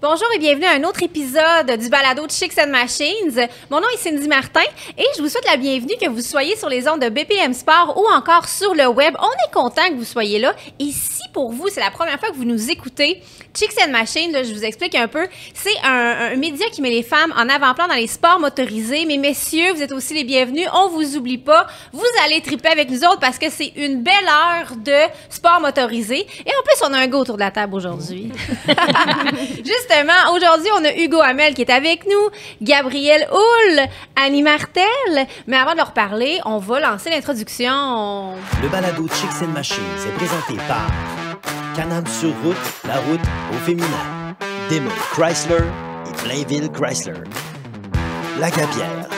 Bonjour et bienvenue à un autre épisode du balado de Chicks and Machines. Mon nom est Cindy Martin et je vous souhaite la bienvenue, que vous soyez sur les ondes de BPM Sport ou encore sur le web. On est content que vous soyez là. Et si pour vous, c'est la première fois que vous nous écoutez, Chicks and Machines, là, je vous explique un peu, c'est un média qui met les femmes en avant-plan dans les sports motorisés. Mais messieurs, vous êtes aussi les bienvenus. On vous oublie pas. Vous allez triper avec nous autres parce que c'est une belle heure de sport motorisé. Et en plus, on a un gars autour de la table aujourd'hui. Justement, aujourd'hui, on a Hugo Hamel qui est avec nous, Gabrielle Houle, Annie Martel. Mais avant de leur parler, on va lancer l'introduction. Le balado Chicks and Machines est présenté par Can-Am sur route, la route au féminin, Daimler Chrysler et Blainville Chrysler, Lagapierre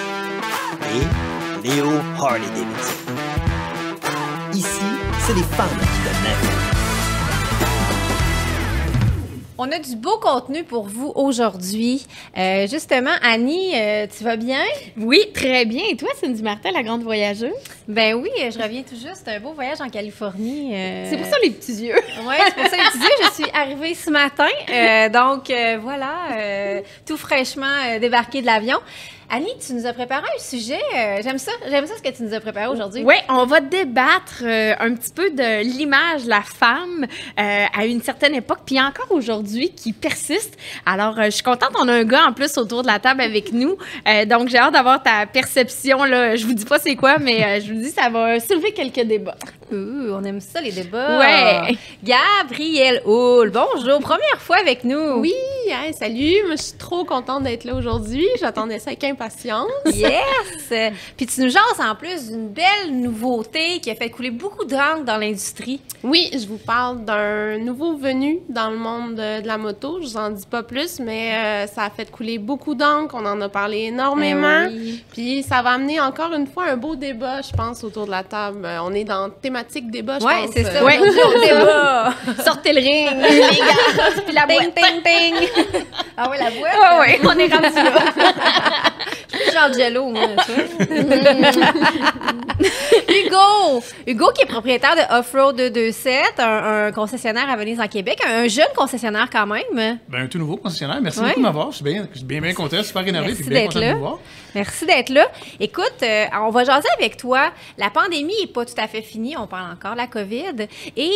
et Léo Harley-Davidson. Ici, c'est les femmes qui donnent l'info. On a du beau contenu pour vous aujourd'hui. Justement, Annie, tu vas bien? Oui, très bien. Et toi, Cindy Martin, la grande voyageuse? Ben oui, je reviens tout juste d'un beau voyage en Californie. C'est pour ça les petits yeux. Oui, c'est pour ça les petits yeux. Je suis arrivée ce matin. Donc, voilà, tout fraîchement débarqué de l'avion. Annie, tu nous as préparé un sujet. J'aime ça ce que tu nous as préparé aujourd'hui. Oui, on va débattre un petit peu de l'image de la femme à une certaine époque, puis encore aujourd'hui, qui persiste. Alors, je suis contente, on a un gars en plus autour de la table avec nous. Donc, j'ai hâte d'avoir ta perception. Là. Je vous dis pas c'est quoi, mais je vous dis ça va soulever quelques débats. On aime ça, les débats. Ouais. Gabrielle Houle, bonjour. Première fois avec nous. Oui, hein, salut. Moi, je suis trop contente d'être là aujourd'hui. J'attendais ça avec impatience. Yes! Puis tu nous jases en plus d'une belle nouveauté qui a fait couler beaucoup d'encre dans l'industrie. Oui, je vous parle d'un nouveau venu dans le monde de la moto. Je vous en dis pas plus, mais ça a fait couler beaucoup d'encre. On en a parlé énormément. Oui. Puis ça va amener encore une fois un beau débat, je pense, autour de la table. On est dans thématique débat, je pense. Oui, c'est ça. Ouais. Aujourd'hui, on débat. Sortez le ring, les gars, puis la Ting, boîte. ting, ting. Ah oui, la boîte. Ah oui, on est rendu là. Je suis genre Jello, moi, tu vois. Hugo qui est propriétaire de Offroad 227, un concessionnaire à Venise en Québec, un jeune concessionnaire quand même. Ben, un tout nouveau concessionnaire. Merci Ouais. beaucoup de m'avoir. Je suis bien content, super énervé, Merci puis bien d'être content de là. vous voir. Merci d'être là. Écoute, on va jaser avec toi. La pandémie n'est pas tout à fait finie. On parle encore de la COVID. Et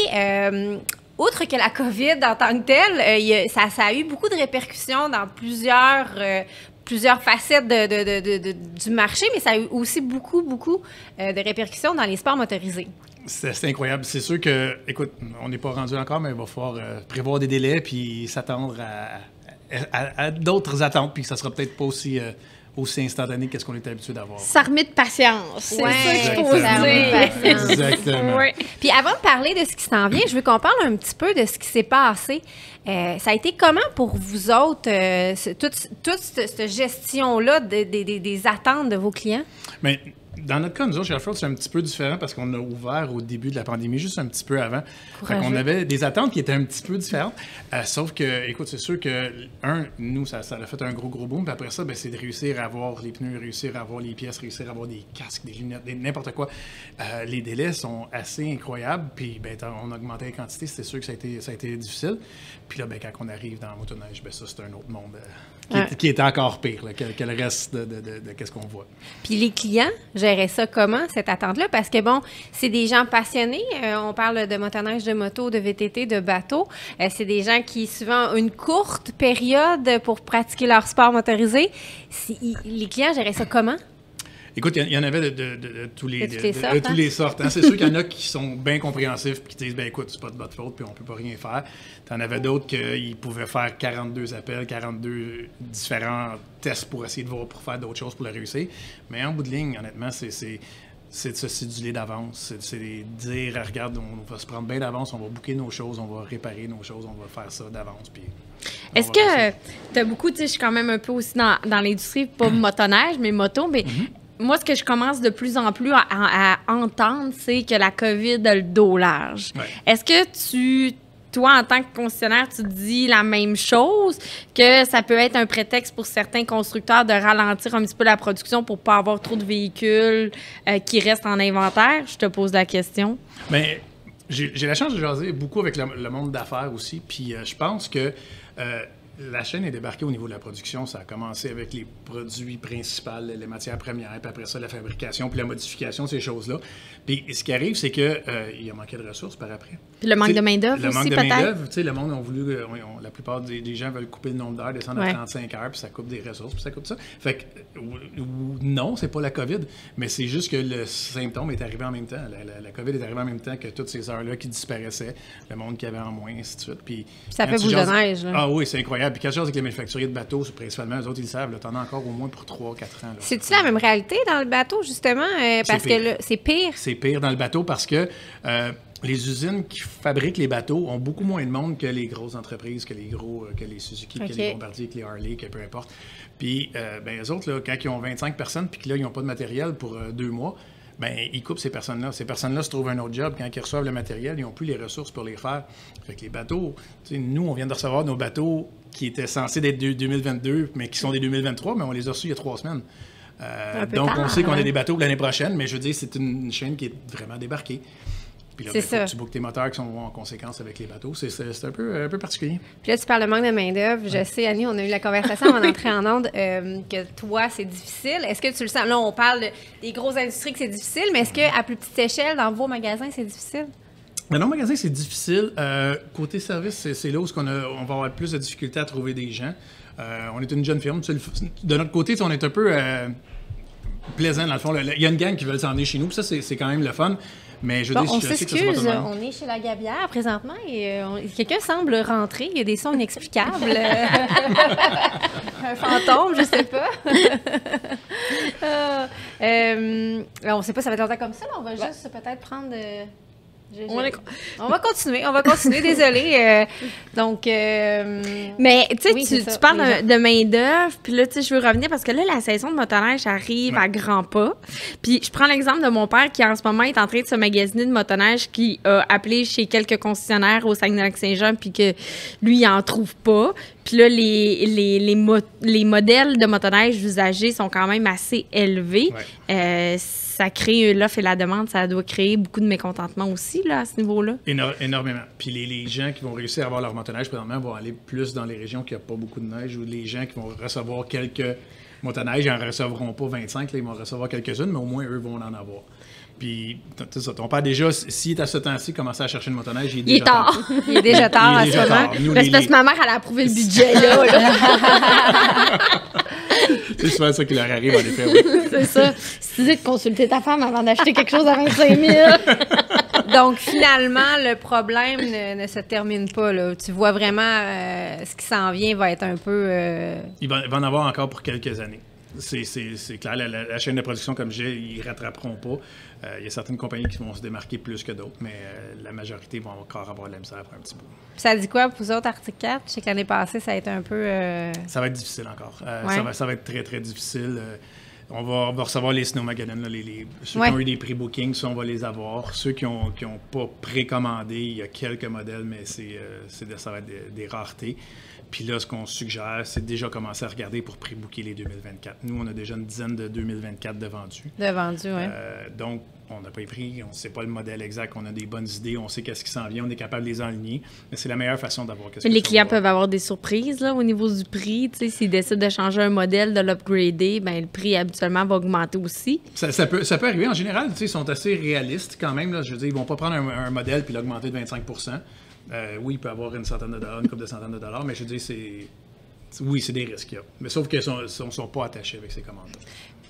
outre que la COVID en tant que telle, ça a eu beaucoup de répercussions dans plusieurs facettes du marché, mais ça a eu aussi beaucoup de répercussions dans les sports motorisés. C'est incroyable. C'est sûr que, écoute, on n'est pas rendu encore, mais il va falloir prévoir des délais puis s'attendre à d'autres attentes, puis que ça sera peut-être pas aussi instantané qu'est-ce qu'on est habitué d'avoir. S'armer de patience. C'est Ouais, ça qu'il faut exactement. se dire. Exactement. Ouais. Puis avant de parler de ce qui s'en vient, je veux qu'on parle un petit peu de ce qui s'est passé. Ça a été comment pour vous autres, toute cette gestion-là des attentes de vos clients? Mais dans notre cas, nous autres, chez Offroad, c'est un petit peu différent parce qu'on a ouvert au début de la pandémie, juste un petit peu avant. Fait qu'on avait des attentes qui étaient un petit peu différentes. Sauf que, écoute, c'est sûr que, nous, ça a fait un gros boom. Puis après ça, ben, c'est de réussir à avoir les pneus, réussir à avoir les pièces, réussir à avoir des casques, des lunettes, n'importe quoi. Les délais sont assez incroyables. Puis, ben, on a augmenté les quantités. C'était sûr que ça a été difficile. Puis là, ben, quand on arrive dans la motoneige, ben, ça, c'est un autre monde qui est encore pire là, que le reste de qu'est-ce qu'on voit. Puis les clients géraient ça comment, cette attente-là? Parce que, bon, c'est des gens passionnés. On parle de motoneige, de moto, de VTT, de bateau. C'est des gens qui, souvent, ont une courte période pour pratiquer leur sport motorisé. Les clients géraient ça comment? Écoute, il y en avait de tous les, toutes les tous les sortes. Hein. C'est sûr qu'il y en a qui sont bien compréhensifs et qui disent, ben écoute, c'est pas de votre faute puis on peut pas rien faire. T'en avais d'autres qui pouvaient faire 42 appels, 42 différents tests pour essayer de voir, pour faire d'autres choses pour le réussir. Mais en bout de ligne, honnêtement, c'est de se céduler d'avance. C'est de dire, regarde, on va se prendre bien d'avance, on va booker nos choses, on va réparer nos choses, on va faire ça d'avance. Puis est-ce que tu as beaucoup, tu sais, je suis quand même un peu aussi dans l'industrie, pas motoneige, mais moto, mais moi, ce que je commence de plus en plus à entendre, c'est que la COVID a le dos large. Ouais. Est-ce que toi, en tant que concessionnaire, tu dis la même chose, que ça peut être un prétexte pour certains constructeurs de ralentir un petit peu la production pour pas avoir trop de véhicules qui restent en inventaire? Je te pose la question. Bien, j'ai la chance de jaser beaucoup avec le monde d'affaires aussi, puis je pense que la chaîne est débarquée au niveau de la production. Ça a commencé avec les produits principaux, les matières premières, puis après ça, la fabrication, puis la modification de ces choses-là. Puis ce qui arrive, c'est qu'il a manqué de ressources par après. Puis le manque de main-d'œuvre Le aussi, manque de peut-être? main-d'œuvre, tu sais, le monde a voulu, la plupart des gens veulent couper le nombre d'heures, descendre à 35 heures, puis ça coupe des ressources, puis ça coupe ça. Fait que, non, c'est pas la COVID, mais c'est juste que le symptôme est arrivé en même temps. La COVID est arrivée en même temps que toutes ces heures-là qui disparaissaient, le monde qui avait en moins, ainsi de suite. Puis ça fait boule de neige, là. Ah oui, c'est incroyable. Puis quelque chose avec les manufacturiers de bateaux, principalement, eux autres, ils le savent, t'en as encore au moins pour 3-4 ans. C'est-tu la même réalité dans le bateau, justement? Parce que là, c'est pire? C'est pire dans le bateau parce que les usines qui fabriquent les bateaux ont beaucoup moins de monde que les grosses entreprises, que les Suzuki, que les Bombardier, que les Harley, que peu importe. Puis, eux autres, là, quand ils ont 25 personnes puis que là, ils n'ont pas de matériel pour 2 mois, ils coupent ces personnes-là. Ces personnes-là se trouvent un autre job. Quand ils reçoivent le matériel, ils n'ont plus les ressources pour les faire. Fait que les bateaux, nous, on vient de recevoir nos bateaux qui étaient censés d'être 2022, mais qui sont des 2023, mais on les a reçus il y a 3 semaines. Donc, on sait qu'on a des bateaux pour l'année prochaine, mais je veux dire, c'est une chaîne qui est vraiment débarquée. Puis là, faut que tu bookes tes moteurs qui sont en conséquence avec les bateaux. C'est un peu particulier. Puis là, tu parles de manque de main-d'œuvre. Je sais, Annie, on a eu la conversation avant d'entrer en onde que toi, c'est difficile. Est-ce que tu le sens? Là, on parle des grosses industries que c'est difficile, mais est-ce qu'à plus petite échelle, dans vos magasins, c'est difficile? Dans nos magasins, c'est difficile. Côté service, c'est là où on va avoir plus de difficultés à trouver des gens. On est une jeune firme. De notre côté, on est un peu plaisant, dans le fond. Il y a une gang qui veut s'en venir chez nous, puis ça, c'est quand même le fun. Mais je on s'excuse, on est chez la Gabière présentement et quelqu'un semble rentrer. Il y a des sons inexplicables. Un fantôme, je sais pas. On sait pas, ça va être longtemps comme ça. Là. On va juste peut-être prendre... On va continuer, désolée. Mais tu sais, tu parles de main-d'œuvre, puis là, tu sais, je veux revenir parce que là, la saison de motoneige arrive à grands pas. Puis je prends l'exemple de mon père qui, en ce moment, est en train de se magasiner de motoneige, qui a appelé chez quelques concessionnaires au Saguenay-Lac-Saint-Jean, puis que lui, il en trouve pas. Puis là, les modèles de motoneige usagés sont quand même assez élevés. Ça crée l'offre et la demande, ça doit créer beaucoup de mécontentement aussi là, à ce niveau-là. Énormément. Puis les gens qui vont réussir à avoir leur motoneige, présentement, vont aller plus dans les régions qui n'ont pas beaucoup de neige, ou les gens qui vont recevoir quelques motoneiges, ils n'en recevront pas 25, là, ils vont recevoir quelques-unes, mais au moins, eux vont en avoir. Puis, c'est ça, ton père, déjà, s'il est à ce temps-ci, commencer à chercher une motoneige, il est déjà tard. Il est déjà tard à ce moment. C'est parce que ma mère, elle a approuvé le budget, là. C'est souvent ça qui leur arrive, en effet, oui. C'est ça. Si tu dis de consulter ta femme avant d'acheter quelque chose à 25 000. Donc, finalement, le problème ne se termine pas, là. Tu vois vraiment ce qui s'en vient va être un peu... Il va en avoir encore pour quelques années. C'est clair, la chaîne de production, comme je dis, ils ne rattraperont pas. Il y a certaines compagnies qui vont se démarquer plus que d'autres, mais la majorité vont encore avoir de la misère un petit peu. Puis ça dit quoi pour vous autres, Arctic Cat? Je sais que l'année passée, ça a été un peu... Ça va être difficile encore. Ça va être très, très difficile. On va recevoir les Snowmageddon, ceux qui ont eu des pré-bookings, ça, on va les avoir. Ceux qui n'ont pas précommandé, il y a quelques modèles, mais ça va être des raretés. Puis là, ce qu'on suggère, c'est déjà commencer à regarder pour pré-booker les 2024. Nous, on a déjà une dizaine de 2024 de vendus. Donc, on n'a pas les prix, on ne sait pas le modèle exact, on a des bonnes idées, on sait qu'est-ce qui s'en vient, on est capable de les enligner. Mais c'est la meilleure façon d'avoir quelque chose. Les clients peuvent avoir des surprises là, au niveau du prix. S'ils décident de changer un modèle, de l'upgrader, le prix habituellement va augmenter aussi. Ça peut arriver. En général, ils sont assez réalistes quand même. Là. Je veux dire, ils ne vont pas prendre un modèle puis l'augmenter de 25 oui, il peut avoir une centaine de dollars, une couple de centaines de dollars, mais je veux dire, oui, c'est des risques. Mais sauf qu'ils ne sont pas attachés avec ces commandes-là.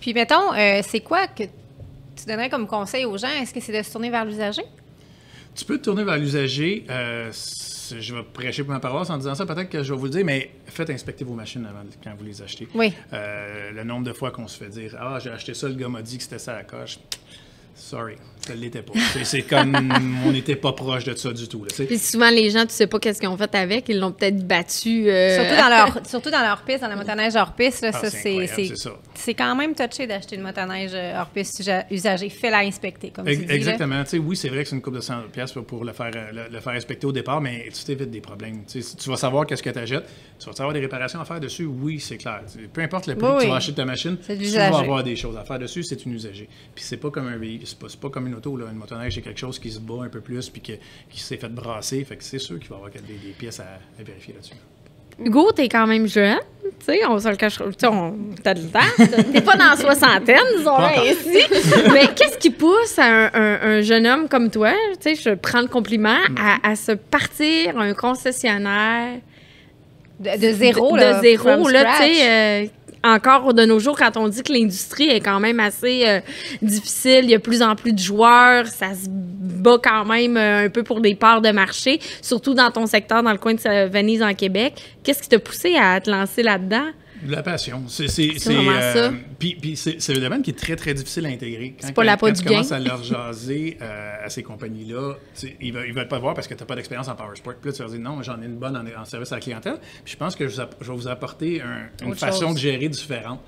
Puis, mettons, c'est quoi que tu donnerais comme conseil aux gens? Est-ce que c'est de se tourner vers l'usager? Tu peux te tourner vers l'usager. Je vais prêcher pour ma paroisse en disant ça, peut-être que je vais vous le dire, mais faites inspecter vos machines avant quand vous les achetez. Oui. Le nombre de fois qu'on se fait dire « Ah, j'ai acheté ça, le gars m'a dit que c'était ça à la coche. » Sorry, ça ne l'était pas. C'est comme, on n'était pas proche de ça du tout. Là, puis souvent, les gens, tu sais pas qu'est-ce qu'ils ont fait avec, ils l'ont peut-être battu. Surtout dans leur piste, dans la motoneige hors-piste. C'est quand même touché d'acheter une motoneige hors-piste usagée. Fais-la inspecter, comme tu dis. Exactement. Oui, c'est vrai que c'est une couple de 100$ pour le faire inspecter au départ, mais tu t'évites des problèmes. Tu vas savoir qu'est-ce que tu achètes. Tu vas avoir des réparations à faire dessus? Oui, c'est clair. Peu importe le prix que tu vas acheter de ta machine, tu vas avoir des choses à faire dessus. C'est une usagée. Puis c'est pas comme un véhicule. C'est pas comme une auto, là. Une motoneige, c'est quelque chose qui se bat un peu plus puis qui s'est fait brasser. Fait que c'est sûr qu'il va y avoir des pièces à vérifier là-dessus. Hugo, t'es quand même jeune. Tu sais, on se le cache. T'as de le temps. T'es pas dans la soixantaine, disons-le ainsi. Mais qu'est-ce qui pousse un jeune homme comme toi, tu sais, je prends le compliment, à se partir un concessionnaire De zéro, là. De zéro, from là, tu scratch. sais. Encore de nos jours, quand on dit que l'industrie est quand même assez difficile, il y a de plus en plus de joueurs, ça se bat quand même un peu pour des parts de marché, surtout dans ton secteur, dans le coin de Venise, en Québec. Qu'est-ce qui t'a poussé à te lancer là-dedans? De la passion. C'est vraiment ça. Puis c'est un domaine qui est très, très difficile à intégrer. C'est pas la peau du tu gain. commences à leur jaser à ces compagnies-là, ils veulent pas te voir parce que tu n'as pas d'expérience en powersport. Puis là, tu leur dis non, j'en ai une bonne en service à la clientèle. Puis je pense que je vais vous apporter une façon de gérer différente.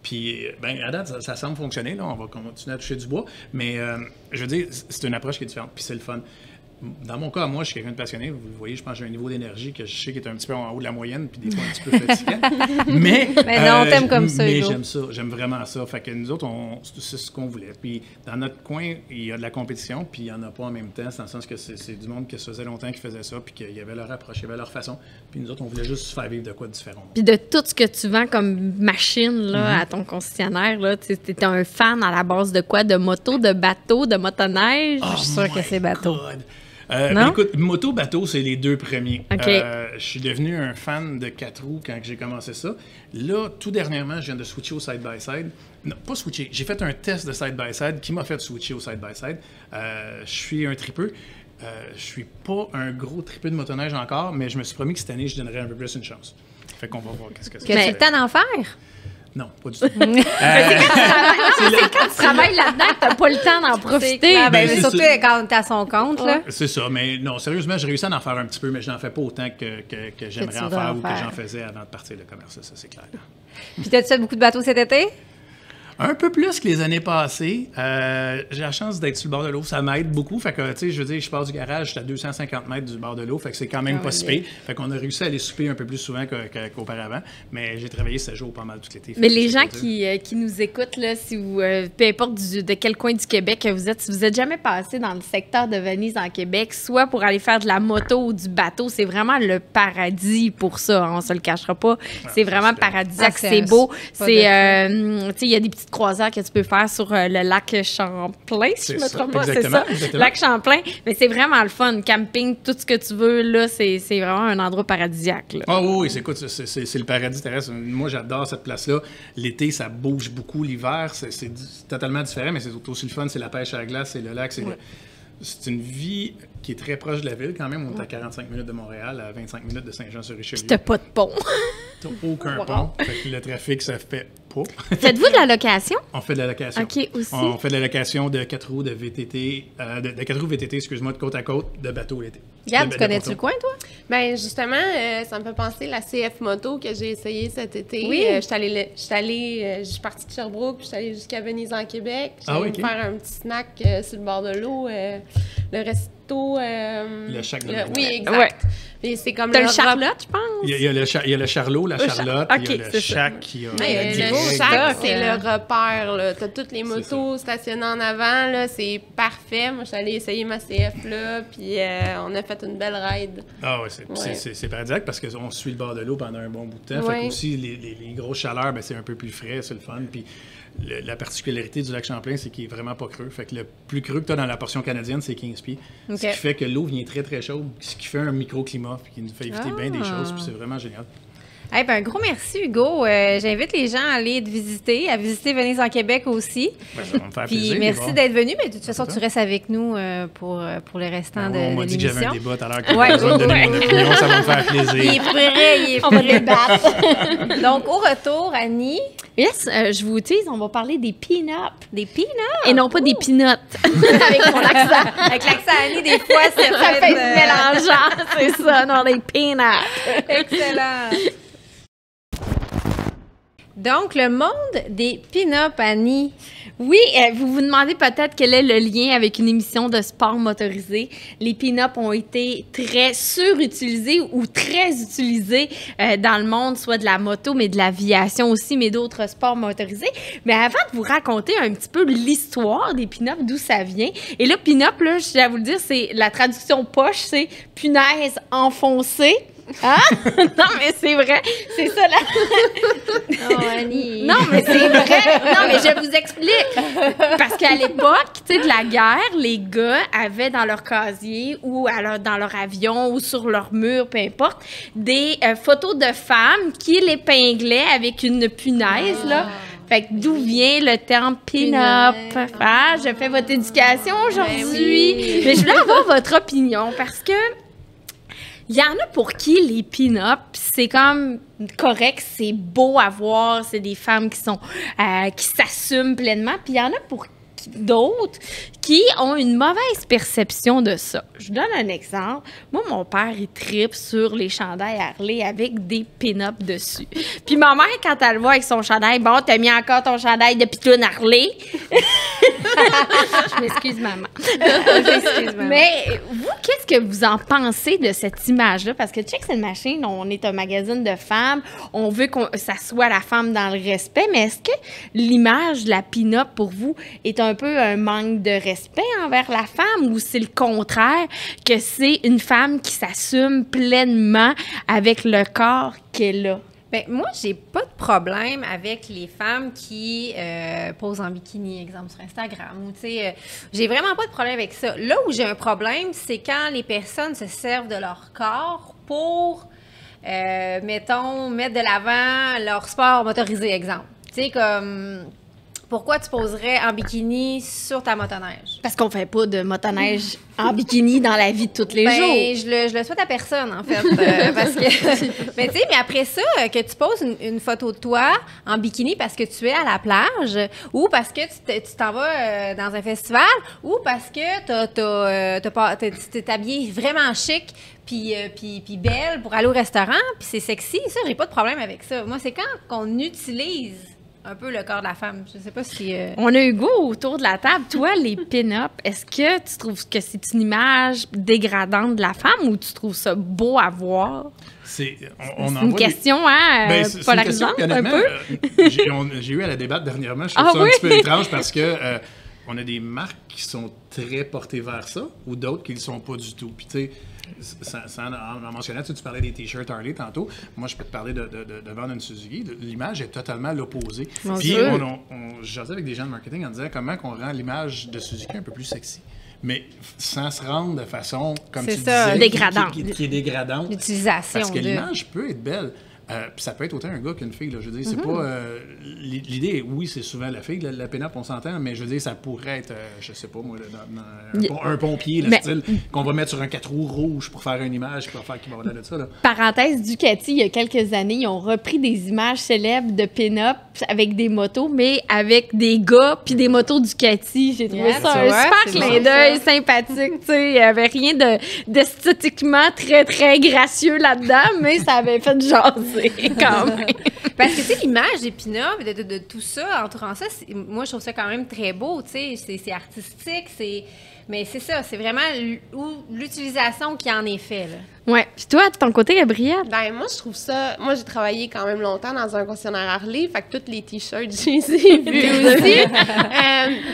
Puis, à date, ça semble fonctionner. Là, on va continuer à toucher du bois. Mais je veux dire, c'est une approche qui est différente. Puis c'est le fun. Dans mon cas, moi, je suis quelqu'un de passionné. Vous le voyez, je pense que j'ai un niveau d'énergie que je sais qui est un petit peu en haut de la moyenne, puis des fois un petit peu fatigant. Mais non, on t'aime comme ça, mais Hugo. j'aime ça. J'aime vraiment ça. Fait que nous autres, c'est ce qu'on voulait. Puis dans notre coin, il y a de la compétition, puis il n'y en a pas en même temps. C'est dans le sens que c'est du monde qui se faisait longtemps qui faisait ça, puis qu'il y avait leur approche, il y avait leur façon. Puis nous autres, on voulait juste se faire vivre de quoi de différent. Puis de tout ce que tu vends comme machine là, à ton concessionnaire, là, tu étais un fan à la base de quoi? De moto, de bateau, de motoneige? Je suis sûre que c'est bateau. Ben écoute, moto-bateau, c'est les deux premiers. OK. Je suis devenu un fan de 4 roues quand j'ai commencé ça. Là, tout dernièrement, je viens de switcher au side-by-side. Non, pas switcher. J'ai fait un test de side-by-side qui m'a fait switcher au side-by-side. Je suis un tripeux. Je suis pas un gros tripeux de motoneige encore, mais je me suis promis que cette année, je donnerais un peu plus une chance. Fait qu'on va voir qu'est-ce que c'est. Que tu as le temps d'en faire? Non, pas du tout. C'est quand tu travailles là-dedans que t'as pas le temps d'en profiter. Ben, Mais c'est surtout ça. quand t'es à son compte, là. C'est ça, mais non, sérieusement, j'ai réussi à en faire un petit peu, mais je n'en fais pas autant que j'aimerais tu en voudrais faire en ou que faire. j'en faisais avant de partir le commerce, ça c'est clair. Puis t'as-tu fait beaucoup de bateaux cet été? Un peu plus que les années passées. J'ai la chance d'être sur le bord de l'eau. Ça m'aide beaucoup. Fait que, tu sais, je veux dire, je pars du garage, je suis à 250 mètres du bord de l'eau. Fait que c'est quand même pas si pire. Fait qu'on a réussi à aller souper un peu plus souvent qu'auparavant. Mais j'ai travaillé 7 jours pas mal tout l'été. Mais les gens qui nous écoutent, là, si vous, peu importe de quel coin du Québec que vous êtes, si vous n'êtes jamais passé dans le secteur de Venise en Québec, soit pour aller faire de la moto ou du bateau, c'est vraiment le paradis pour ça. On se le cachera pas. C'est vraiment paradisiaque. Ah, c'est beau. C'est, tu sais, il y a des petites croisières que tu peux faire sur le lac Champlain, si je me trompe pas. C'est ça. Exactement. Lac Champlain. Mais c'est vraiment le fun. Camping, tout ce que tu veux, là, c'est vraiment un endroit paradisiaque. Là. Ah oui, c'est le paradis terrestre. Moi, j'adore cette place-là. L'été, ça bouge beaucoup. L'hiver, c'est totalement différent, mais c'est aussi le fun. C'est la pêche à la glace, c'est le lac. C'est une vie qui est très proche de la ville quand même. On est à 45 minutes de Montréal, à 25 minutes de Saint-Jean-sur-Richelieu. Puis t'as pas de pont. T'as aucun pont. Fait que le trafic, ça fait pas. Faites-vous de la location? On fait de la location. OK, aussi. On fait de la location de 4 roues de VTT, de 4 roues VTT, excuse-moi, de côte à côte, de bateau l'été. Regarde, De- tu de connais-tu ponton. le coin, toi? Ben justement, ça me fait penser la CF Moto que j'ai essayé cet été. Oui. Je suis partie de Sherbrooke, puis je suis allée jusqu'à Venise en Québec. J'ai Ah oui, me ok. faire un petit snack sur le bord de l'eau. Le resto. Le Shack de Noël. Oui, exact. Ouais. Et c'est comme T'as le repas- Charlotte, je pense? Il y a le Charlot, la Charlotte, Ok, il y a le c'est ça. Shack qui a Mais la le Greg. Shack, c'est euh. le repère. Là. T'as toutes les motos stationnées en avant. Là. C'est parfait. Moi, je suis allée essayer ma CF là, puis on a fait une belle ride. Ah oui, c'est paradisiaque parce qu'on suit le bord de l'eau pendant un bon bout de temps. Fait Ouais. que aussi, les grosses chaleurs, ben, c'est un peu plus frais, c'est le fun. Puis la particularité du lac Champlain, c'est qu'il est vraiment pas creux. Fait que le plus creux que tu as dans la portion canadienne, c'est 15 pieds. OK. Ce qui fait que l'eau vient très, très chaude, ce qui fait un microclimat, puis qui nous fait éviter bien des choses, puis c'est vraiment génial. Eh ben, un gros merci, Hugo. J'invite les gens à aller te visiter, à visiter Venise en Québec aussi. Ben, ça va me faire Puis plaisir. merci d'être venu. Mais de toute façon, Ça. tu restes avec nous pour le restant de On m'a dit que j'avais l'émission. un débat tout à l'heure. Ouais, Que j'avais donné ouais. mon opinion, ça va me faire Il est plaisir. prêt, On va débattre. Donc, au retour, Annie, Yes, je vous utilise, on va parler des pin-up. des peanuts. Et non pas des peanuts. Avec mon accent. Avec l'accent Annie, des fois, ça Ça peut fait être, mélangeant, c'est ça, non, des peanuts. Excellent. Donc, le monde des pin-up, Annie. Oui, vous vous demandez peut-être quel est le lien avec une émission de sport motorisé. Les pin-up ont été très surutilisés ou très utilisés dans le monde, soit de la moto, mais de l'aviation aussi, mais d'autres sports motorisés. Mais avant de vous raconter un petit peu l'histoire des pin-up, d'où ça vient, et là, pin-up, là, je tiens à vous le dire, c'est la traduction poche, c'est punaise enfoncée. Ah? Non, mais c'est vrai. C'est ça, là. Oh, Annie. Non, mais c'est vrai. Non, mais je vous explique. Parce qu'à l'époque, tu sais, de la guerre, les gars avaient dans leur casier ou dans leur avion ou sur leur mur, peu importe, des photos de femmes qui l'épinglaient avec une punaise, là. Fait que d'où vient le terme pin-up? Ah, je fais votre éducation aujourd'hui. Ben oui. Mais je voulais avoir votre opinion parce que il y en a pour qui les pin-up, c'est comme correct, c'est beau à voir, c'est des femmes qui sont qui s'assument pleinement, puis il y en a pour d'autres qui ont une mauvaise perception de ça. Je vous donne un exemple. Moi, mon père, il tripe sur les chandails Harley avec des pin-up dessus. Puis ma mère, quand elle le voit avec son chandail, bon, t'as mis encore ton chandail de pitoune Harley. Je m'excuse, maman. Mais vous, qu'est-ce que vous en pensez de cette image-là? Parce que Chicks and Machines, on est un magazine de femmes, on veut que ça soit la femme dans le respect, mais est-ce que l'image de la pin-up, pour vous, est un peu un manque de respect envers la femme ou c'est le contraire, que c'est une femme qui s'assume pleinement avec le corps qu'elle a? Ben, moi, j'ai pas de problème avec les femmes qui posent en bikini, exemple, sur Instagram. Ou, j'ai vraiment pas de problème avec ça. Là où j'ai un problème, c'est quand les personnes se servent de leur corps pour, mettons, mettre de l'avant leur sport motorisé, exemple. Tu sais, comme... Pourquoi tu poserais en bikini sur ta motoneige? Parce qu'on fait pas de motoneige en bikini dans la vie de tous les jours. Je le souhaite à personne, en fait. Parce que, mais tu sais, mais après ça, que tu poses une photo de toi en bikini parce que tu es à la plage ou parce que tu t'en vas dans un festival ou parce que tu t'es habillée vraiment chic puis belle pour aller au restaurant, puis c'est sexy. Ça, j'ai pas de problème avec ça. Moi, c'est quand qu'on utilise un peu le corps de la femme. Je sais pas si... On a Hugo autour de la table. Toi, les pin-up, est-ce que tu trouves que c'est une image dégradante de la femme ou tu trouves ça beau à voir? C'est une question, hein, polarisante un peu? J'ai eu à la débattre dernièrement. Je trouve ça un petit peu étrange parce que on a des marques qui sont très portées vers ça ou d'autres qui ne le sont pas du tout. Puis tu sais, en mentionnant, tu parlais des t-shirts Harley tantôt. Moi, je peux te parler de vendre une Suzuki. L'image est totalement l'opposé. Puis, on jasait avec des gens de marketing en disant comment on rend l'image de Suzuki un peu plus sexy. Mais sans se rendre de façon, comme tu disais, dégradante. Qui est dégradante. L'utilisation. Parce que l'image peut être belle. Puis ça peut être autant un gars qu'une fille. Là. Je veux dire, c'est pas... l'idée, oui, c'est souvent la fille, la pin-up, on s'entend, mais je veux dire, ça pourrait être, je sais pas, moi, un pompier, le style, qu'on va mettre sur un 4 roues rouge pour faire une image, pour faire qui va avoir de ça. Là. Parenthèse, Ducati, il y a quelques années, ils ont repris des images célèbres de pin-up avec des motos, mais avec des gars puis des motos Ducati. J'ai trouvé ça un super clin d'œil sympathique. Il n'y avait rien d'esthétiquement très, très gracieux là-dedans, mais ça avait fait jaser. Quand même. Parce que, tu sais, l'image des pin-up, de tout ça, entourant ça, moi, je trouve ça quand même très beau, tu sais, c'est artistique, mais c'est ça, c'est vraiment l'utilisation qui en est fait, là. Ouais. Puis toi, de ton côté, Gabrielle? Ben, moi, je trouve ça... Moi, j'ai travaillé quand même longtemps dans un concessionnaire Harley, fait que tous les T-shirts, je les ai vus aussi.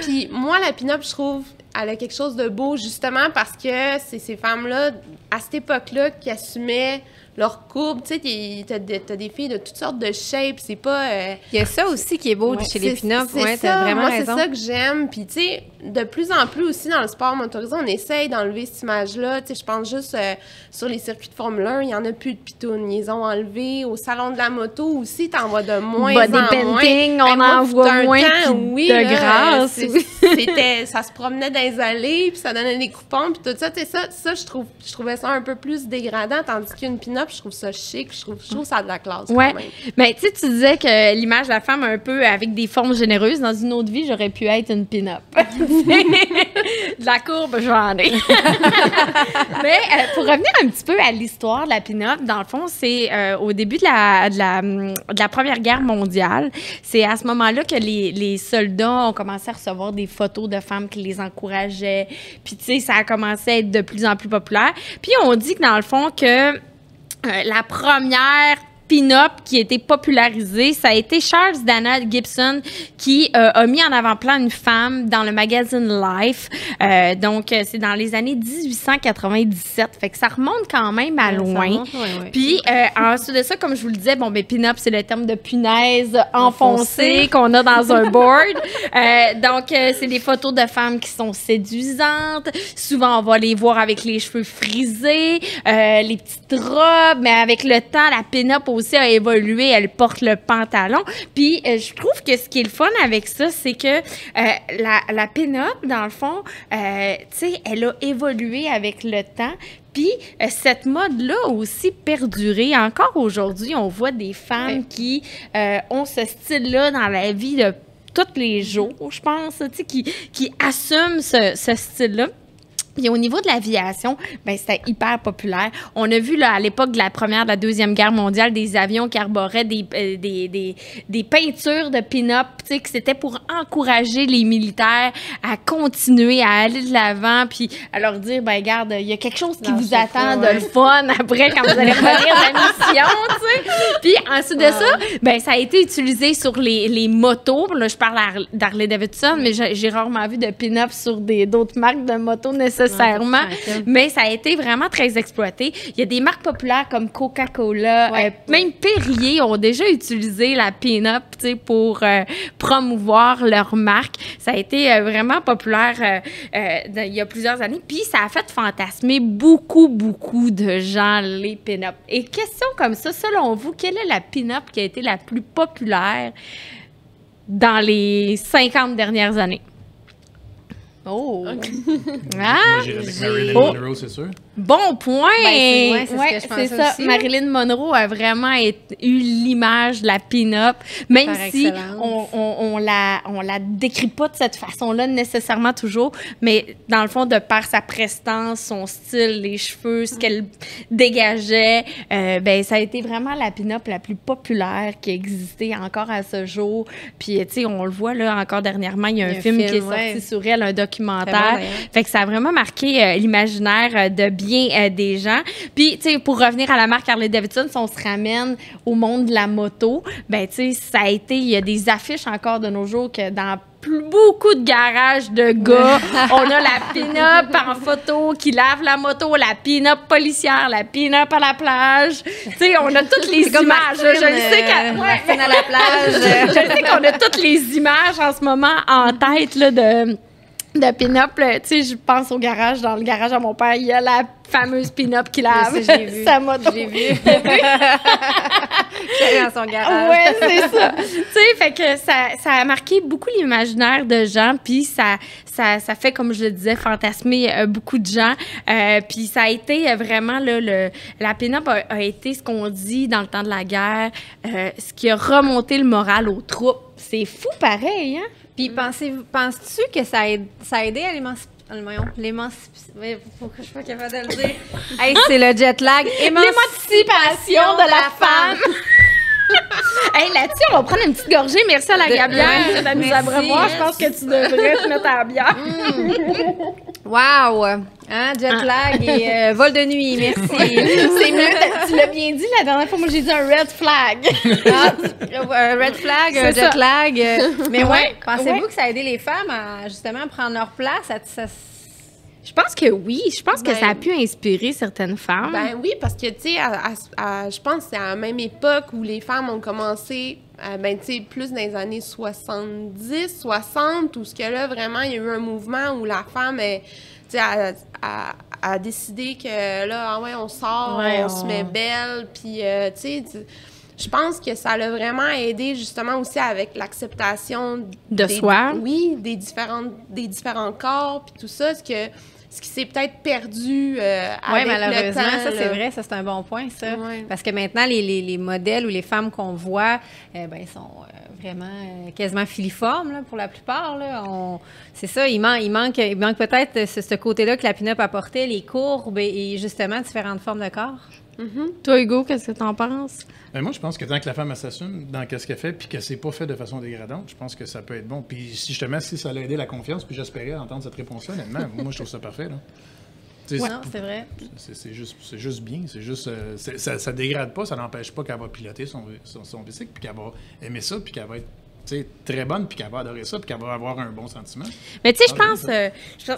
Puis moi, la pin-up, je trouve, elle a quelque chose de beau, justement, parce que c'est ces femmes-là, à cette époque-là, qui assumaient leur courbe, tu sais, t'as des filles de toutes sortes de shapes, c'est pas... Il y a ça aussi qui est beau chez les pin-up, t'as vraiment raison. C'est ça que j'aime, puis tu sais, de plus en plus aussi dans le sport motorisé, on essaye d'enlever cette image-là, tu sais, je pense juste sur les circuits de Formule 1, il y en a plus de pitounes, ils les ont enlevés, au salon de la moto aussi, t'en vois de moins en moins. Painting, on en voit moins, de grâce. Ça se promenait dans les allées, puis ça donnait des coupons, puis tout ça, tu sais, ça je trouvais ça un peu plus dégradant, tandis qu'une pin-up, je trouve ça chic, je trouve ça a de la classe quand même. Mais tu sais, tu disais que l'image de la femme un peu avec des formes généreuses, dans une autre vie, j'aurais pu être une pin-up. De la courbe, j'en ai. Mais pour revenir un petit peu à l'histoire de la pin-up, dans le fond, c'est au début de la Première Guerre mondiale. C'est à ce moment-là que les soldats ont commencé à recevoir des photos de femmes qui les encourageaient. Puis, tu sais, ça a commencé à être de plus en plus populaire. Puis, on dit que dans le fond, que la première pin-up qui a été popularisée, ça a été Charles Dana Gibson qui a mis en avant-plan une femme dans le magazine Life. Donc, c'est dans les années 1897. Fait que ça remonte quand même à loin. Puis, ensuite de ça, comme je vous le disais, bon, ben, pin-up, c'est le terme de punaise enfoncée qu'on a dans un board. Donc, c'est des photos de femmes qui sont séduisantes. Souvent, on va les voir avec les cheveux frisés, les petites robes, mais avec le temps, la pin-up aussi a évolué, elle porte le pantalon. Puis, je trouve que ce qui est le fun avec ça, c'est que la pin-up, dans le fond, tu sais, elle a évolué avec le temps. Puis, cette mode-là a aussi perduré. Encore aujourd'hui, on voit des femmes qui ont ce style-là dans la vie de tous les jours, je pense, tu sais, qui assument ce style-là. Puis au niveau de l'aviation, ben c'était hyper populaire. On a vu là à l'époque de la Première, de la Deuxième Guerre mondiale, des avions qui arboraient des peintures de pin-up, tu sais, que c'était pour encourager les militaires à continuer à aller de l'avant, puis à leur dire, ben regarde, il y a quelque chose qui vous attend de le fun après quand vous allez revenir de la mission, tu sais. Puis ensuite de ça, ben ça a été utilisé sur les motos. Là, je parle d'Harley Davidson, mais j'ai rarement vu de pin-up sur d'autres marques de motos nécessairement, mais ça a été vraiment très exploité. Il y a des marques populaires comme Coca-Cola, même Perrier ont déjà utilisé la pin-up, tu sais, pour promouvoir leur marque. Ça a été vraiment populaire il y a plusieurs années, puis ça a fait fantasmer beaucoup de gens, les pin-up. Et question comme ça, selon vous, quelle est la pin-up qui a été la plus populaire dans les 50 dernières années? Oh! Moi, j'irais avec Marilyn Monroe, c'est sûr. Bon point! Ben, c'est ce que je pensais ça. aussi. Marilyn Monroe a vraiment eu l'image de la pin-up, même Par si excellence. on la décrit pas de cette façon-là nécessairement toujours, mais dans le fond, de par sa prestance, son style, les cheveux, ce qu'elle dégageait, ben ça a été vraiment la pin-up la plus populaire qui existait encore à ce jour. Puis, tu sais, on le voit là encore dernièrement, il y a un film qui est sorti sur elle, un documentaire. Fait que ça a vraiment marqué l'imaginaire de bien des gens. Puis, tu sais, pour revenir à la marque Harley Davidson, si on se ramène au monde de la moto, ben, tu sais, ça a été, il y a des affiches encore de nos jours que dans beaucoup de garages de gars, on a la pin-up en photo qui lave la moto, la pin-up policière, la pin-up à la plage. Tu sais, on a toutes les images. Martine, je le sais Martine à la plage. je sais qu'on a toutes les images en ce moment en tête là, de pin-up. Tu sais, je pense au garage. Dans le garage à mon père, il y a la fameuse pin-up qui lave sa moto. J'ai vu. J'allais dans son garage. Ouais, c'est ça. Tu sais, fait que ça a marqué beaucoup l'imaginaire de gens, puis ça fait, comme je le disais, fantasmer beaucoup de gens. Puis ça a été vraiment, là, la pin-up a été ce qu'on dit dans le temps de la guerre, ce qui a remonté le moral aux troupes. C'est fou pareil, hein? Puis penses-tu que ça a aidé à l'émancipation? Faut que je sois capable de le dire. Hey, c'est le jet lag. L'émancipation de la femme. Hey, là-dessus, on va prendre une petite gorgée. Merci à la Gabière de nous abreuvoir. Je pense que tu devrais te mettre à la bière. Wow! Hein, jet lag et vol de nuit, merci. C'est mieux, tu l'as bien dit la dernière fois. Moi, j'ai dit un red flag. Red flag, C'est jet ça. lag. Mais Ouais, pensez-vous que ça a aidé les femmes à justement prendre leur place? Je pense que oui. Je pense que Ben, ça a pu inspirer certaines femmes. Ben oui, parce que, tu sais, je pense que c'est à la même époque où les femmes ont commencé, ben, tu sais, plus dans les années 70, 60, où ce que là, vraiment, il y a eu un mouvement où la femme, tu sais, a décidé que là, ah ouais, on sort, on se met belle, puis, tu sais, je pense que ça l'a vraiment aidé justement aussi avec l'acceptation De soi. Oui, des différents corps, puis tout ça, ce qui s'est peut-être perdu Oui, avec malheureusement, le temps. ça, c'est là. vrai, ça, c'est un bon point, ça. Ouais. Parce que maintenant, les modèles ou les femmes qu'on voit, ben, sont vraiment quasiment filiformes, là, pour la plupart, là. C'est ça, il manque peut-être ce côté-là que la pin-up apportait, les courbes et justement différentes formes de corps. Toi, Hugo, qu'est-ce que t'en penses? Ben moi, je pense que tant que la femme elle s'assume dans ce qu'elle fait puis que c'est pas fait de façon dégradante, je pense que ça peut être bon. Puis si justement, si ça a aidé la confiance, puis j'espérais entendre cette réponse-là, honnêtement, moi, je trouve ça parfait. Là. Non, c'est vrai. C'est juste bien. C'est juste, ça dégrade pas, ça n'empêche pas qu'elle va piloter son bicycle, puis qu'elle va aimer ça, puis qu'elle va être très bonne, puis qu'elle va adorer ça, puis qu'elle va avoir un bon sentiment. Mais tu sais, je pense,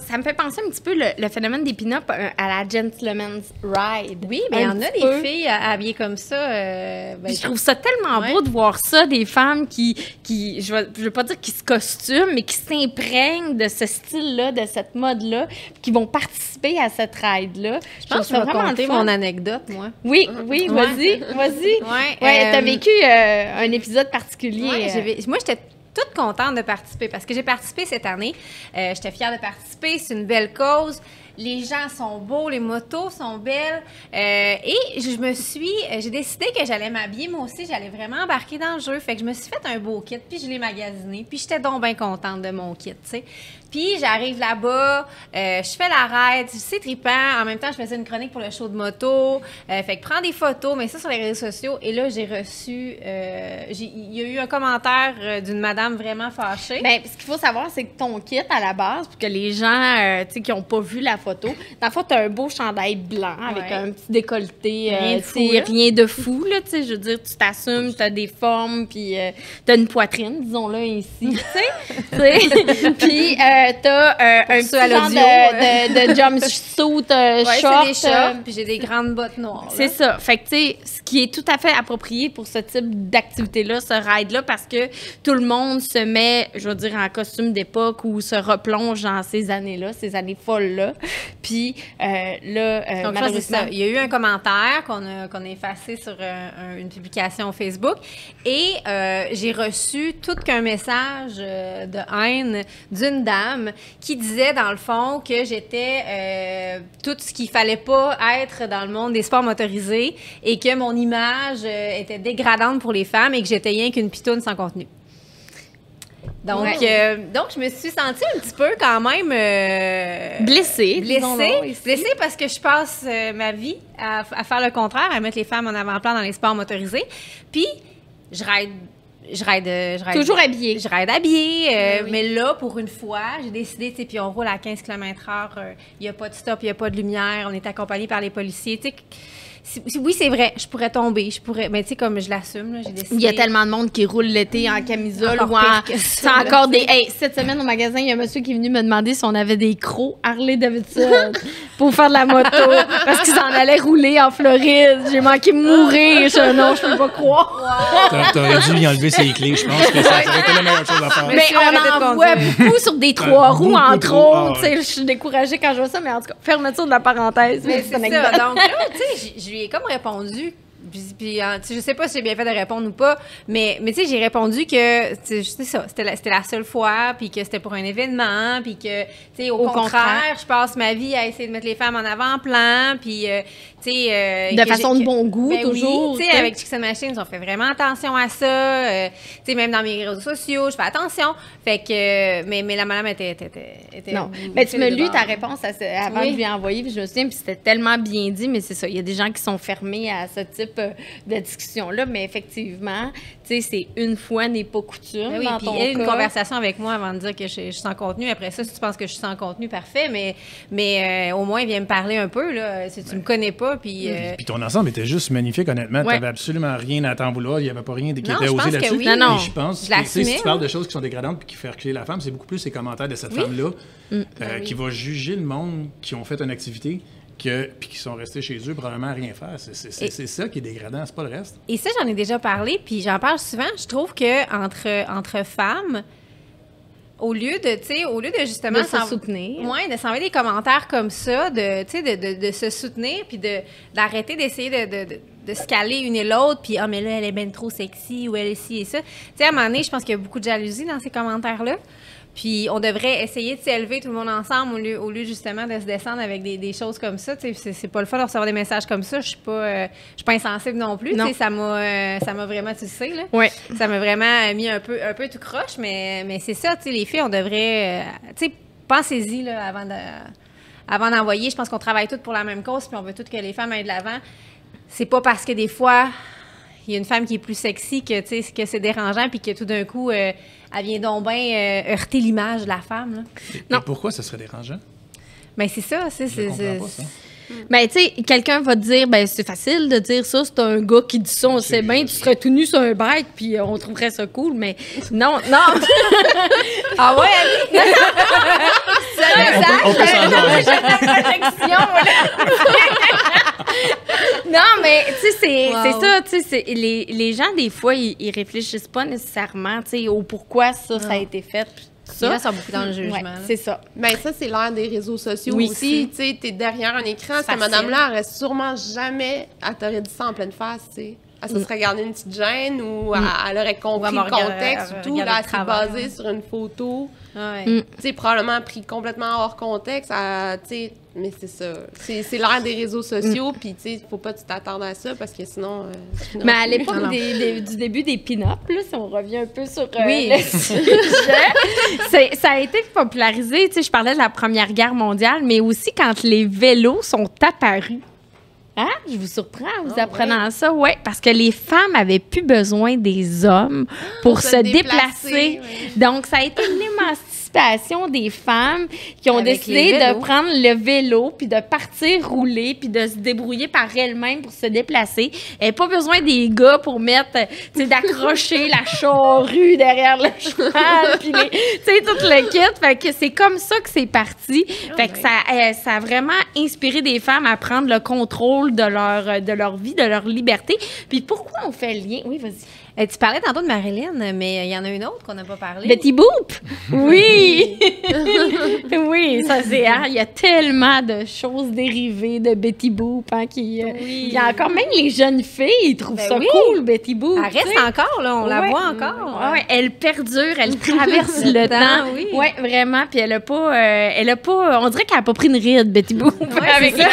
ça me fait penser un petit peu le phénomène des pin-up à la Gentleman's Ride. Oui, mais il y en a des filles habillées comme ça. Je trouve ça tellement beau de voir ça, des femmes qui je veux pas dire qui se costument, mais qui s'imprègnent de ce style-là, de cette mode-là, qui vont participer à cette ride-là. Je pense que je vais raconter mon anecdote, moi. Oui, vas-y. Ouais, t'as vécu un épisode particulier. Moi, j'étais toute contente de participer parce que j'ai participé cette année. J'étais fière de participer. C'est une belle cause. Les gens sont beaux, les motos sont belles. Et j'ai décidé que j'allais m'habiller. Moi aussi, j'allais vraiment embarquer dans le jeu. Fait que je me suis fait un beau kit, puis je l'ai magasiné. Puis j'étais donc bien contente de mon kit, tu sais. Puis j'arrive là-bas, je fais la ride, c'est trippant. En même temps, je faisais une chronique pour le show de moto. Fait que prends des photos, mets ça sur les réseaux sociaux. Et là, j'ai reçu... il y a eu un commentaire d'une madame vraiment fâchée. Bien, ce qu'il faut savoir, c'est que ton kit, à la base, pour que les gens, tu sais, qui n'ont pas vu la photo, dans le fond, tu as un beau chandail blanc avec un petit décolleté. Rien de fou, là, tu sais. Je veux dire, tu t'assumes, tu as des formes, puis tu as une poitrine, disons-là, ici, tu sais. Puis... t'as un petit genre de jumpsuit short. C'est des shorts, puis j'ai des grandes bottes noires. C'est ça. Fait que, tu sais, ce qui est tout à fait approprié pour ce type d'activité-là, ce ride-là, parce que tout le monde se met, je veux dire, en costume d'époque ou se replonge dans ces années-là, ces années folles-là. Puis là, donc, malheureusement... Il y a eu un commentaire qu'on a effacé sur une publication Facebook et j'ai reçu tout qu'un message de haine d'une dame qui disait, dans le fond, que j'étais tout ce qu'il fallait pas être dans le monde des sports motorisés et que mon image était dégradante pour les femmes et que j'étais rien qu'une pitoune sans contenu. Donc, je me suis sentie un petit peu quand même... blessée parce que je passe ma vie à faire le contraire, à mettre les femmes en avant-plan dans les sports motorisés. Puis, je ride toujours habillée. Je ride habillée, mais là, pour une fois, j'ai décidé, tu sais, puis on roule à 15 km/h, il n'y a pas de stop, il n'y a pas de lumière, on est accompagné par les policiers, tu sais. Oui, c'est vrai, je pourrais tomber, mais tu sais, comme je l'assume, là, j'ai décidé... Il y a tellement de monde qui roule l'été en camisole ou en... C'est encore des... Hey, cette semaine, au magasin, il y a un monsieur qui est venu me demander si on avait des crocs Harley-Davidson pour faire de la moto, parce qu'ils s'en allaient rouler en Floride. J'ai manqué de mourir. Non, je peux pas croire. T'aurais dû lui enlever ses clés, je pense que ça aurait été la meilleure chose à faire. Mais on en voit beaucoup sur des trois roues, entre autres. Je suis découragée quand je vois ça, mais en tout cas, fermeture de la parenthèse. Mais c'est ça. Donc là, tu sais, je lui ai comme répondu, puis je sais pas si j'ai bien fait de répondre ou pas, mais tu sais, j'ai répondu que c'est ça, c'était la seule fois, puis que c'était pour un événement, puis que, tu sais, au contraire, je passe ma vie à essayer de mettre les femmes en avant-plan, puis, tu sais... de façon de bon goût, toujours. Oui, tu sais, avec Chicks and Machines, on fait vraiment attention à ça, tu sais, même dans mes réseaux sociaux, je fais attention, fait que... Mais la madame était non, mais tu me lus ta réponse avant de lui envoyer, puis je me souviens, puis c'était tellement bien dit, mais c'est ça, il y a des gens qui sont fermés à ce type de discussion-là, mais effectivement, tu sais, c'est une fois n'est pas coutume dans ton cas. Une conversation avec moi avant de dire que je suis sans contenu. Après ça, si tu penses que je suis sans contenu, parfait, mais au moins, viens me parler un peu, là, si tu me connais pas, puis... Puis ton ensemble était juste magnifique, honnêtement. Tu n'avais absolument rien à t'en vouloir. Il n'y avait pas rien qui était osé là-dessus. Oui. Non. Je pense que si tu parles de choses qui sont dégradantes et qui font reculer la femme, c'est beaucoup plus les commentaires de cette femme-là qui va juger le monde qui ont fait une activité puis qui sont restés chez eux, probablement à rien faire. C'est ça qui est dégradant, c'est pas le reste. Et ça, j'en ai déjà parlé, puis j'en parle souvent. Je trouve que entre femmes, au lieu de justement... de se soutenir. Oui, de s'envoyer des commentaires comme ça, de se soutenir, puis d'arrêter d'essayer de se caler une et l'autre, puis « Ah, mais là, elle est bien trop sexy » ou « Elle est ci et ça ». Tu sais, à un moment donné, je pense qu'il y a beaucoup de jalousie dans ces commentaires-là. Puis on devrait essayer de s'élever tout le monde ensemble au lieu justement de se descendre avec des choses comme ça. C'est pas le fun de recevoir des messages comme ça. Je suis pas insensible non plus. Non. Ça m'a vraiment, tu sais, là. Ouais. Ça m'a vraiment mis un peu tout croche, mais c'est ça, tu sais, les filles, on devrait, tu sais, pensez-y là, avant d'envoyer. Je pense qu'on travaille toutes pour la même cause, puis on veut toutes que les femmes aillent de l'avant. C'est pas parce que des fois il y a une femme qui est plus sexy que c'est dérangeant, puis que tout d'un coup, elle vient donc bien heurter l'image de la femme. Là. Et pourquoi ça serait dérangeant? Mais c'est ça, Je comprends pas ça. Ben, tu sais, quelqu'un va te dire, ben, c'est facile de dire ça, c'est un gars qui dit ça, on sait bien, tu serais tout nu sur un bike, puis on trouverait ça cool, mais non. Ah ouais, Ali? On peut s'en jaser. Non, mais tu sais, c'est Wow. ça, tu sais, les gens, des fois, ils réfléchissent pas nécessairement, tu sais, au pourquoi ça a été fait, puis Les gens ça. sont beaucoup dans le jugement. Ouais, là. c'est ça. Ben ça, c'est l'ère des réseaux sociaux Oui. aussi. Tu sais, t'es derrière un écran, cette Facile. madame-là, elle aurait sûrement jamais, elle t'aurait dit ça en pleine face, tu sais. Elle se serait gardée une petite gêne ou elle aurait compris Ou elle le m'aurait contexte ou tout. regardé Là, de elle s'est travers. basée sur une photo. Ouais. Tu sais, probablement pris complètement hors contexte. Tu sais, mais c'est ça. C'est l'ère des réseaux sociaux, puis tu sais, faut pas que tu t'attardes à ça parce que sinon... tu finiras Mais à plus. l'époque Non. du début des pin-up, là, si on revient un peu sur Oui. le sujet, ça a été popularisé. Tu sais, je parlais de la Première Guerre mondiale, mais aussi quand les vélos sont apparus. Hein? Je vous surprends en vous apprenant ça. Oui, parce que les femmes avaient plus besoin des hommes pour se déplacer. ouais. Donc, ça a été une émancipation des femmes qui ont Avec décidé les vélos. de prendre le vélo, puis de partir rouler, puis de se débrouiller par elles-mêmes pour se déplacer. Elles n'avaient pas besoin des gars pour mettre, tu sais, d'accrocher la charrue derrière le cheval, puis tu sais, tout le kit. Fait que c'est comme ça que c'est parti. Fait que ça a vraiment inspiré des femmes à prendre le contrôle de leur vie, de leur liberté. Puis pourquoi on fait le lien? Oui, vas-y. Tu parlais tantôt de Marilyn, mais il y en a une autre qu'on n'a pas parlé. Betty Boop! Oui! Oui, ça c'est... hein, il y a tellement de choses dérivées de Betty Boop. Hein, il y a encore même les jeunes filles, ils trouvent Ben ça oui. cool, Betty Boop. Elle reste tu sais. encore, là. On la Ouais. voit encore. Ouais, ouais, elle perdure, elle traverse le temps. oui. Oui, vraiment. Puis elle a pas... on dirait qu'elle a pas pris une ride, Betty Boop. avec ça.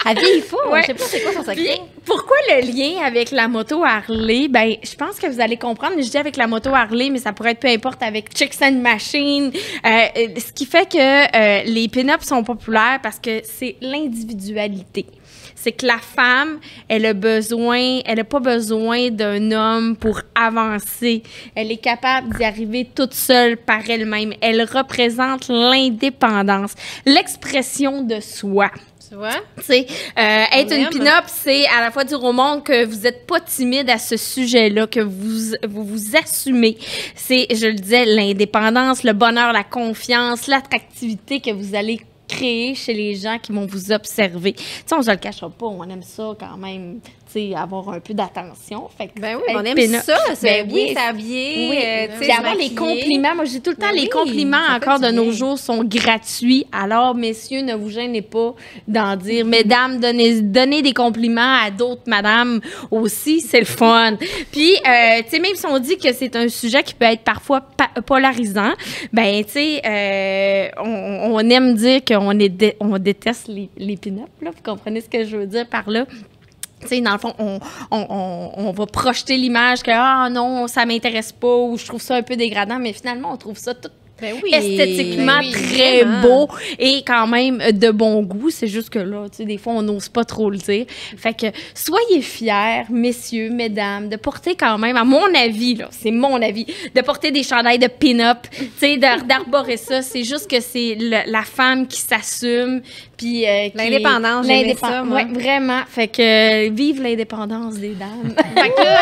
Elle vieillit pas. Ouais. Je sais pas c'est quoi son Puis, secret. pourquoi le lien avec la moto Harley? Ben, je pense que vous allez comprendre. Je dis avec la moto Harley, mais ça pourrait être peu importe avec Chicks and Machine. Ce qui fait que les pin-ups sont populaires parce que c'est l'individualité. C'est que la femme, elle a pas besoin d'un homme pour avancer. Elle est capable d'y arriver toute seule par elle-même. Elle représente l'indépendance, l'expression de soi. Tu vois? Tu sais, être une aime. pin-up, c'est à la fois dire au monde que vous n'êtes pas timide à ce sujet-là, que vous assumez. C'est, je le disais, l'indépendance, le bonheur, la confiance, l'attractivité que vous allez créer chez les gens qui vont vous observer. Tu sais, on ne se le cachera pas, on aime ça quand même, tu sais, avoir un peu d'attention. Fait que Ben oui, être on aime pin-up- ça, Ben s'habiller, oui, s'habiller, oui, tu sais, puis se avoir les maquiller. compliments. Moi, je dis tout le temps, Ben les oui, compliments ça fait encore du de nos bien. jours sont gratuits. Alors, messieurs, ne vous gênez pas d'en dire. Mesdames, donnez des compliments à d'autres madames aussi. C'est le fun. Puis, tu sais, même si on dit que c'est un sujet qui peut être parfois polarisant, ben, tu sais, on aime dire qu'on on déteste les pin-ups, là. Vous comprenez ce que je veux dire par là? Tu sais, dans le fond, on va projeter l'image que « Ah non, ça m'intéresse pas » ou « Je trouve ça un peu dégradant », mais finalement, on trouve ça tout Ben oui. esthétiquement Ben oui, très vraiment. beau et quand même de bon goût. C'est juste que là, tu sais, des fois, on n'ose pas trop le dire. Fait que soyez fiers, messieurs, mesdames, de porter quand même, à mon avis, là, c'est mon avis, de porter des chandails de pin-up, tu sais, d'arborer ça. C'est juste que c'est la femme qui s'assume. Puis, L'indépendance, j'aimais ça, moi. Ouais, vraiment. Fait que vive l'indépendance des dames. Fait que là,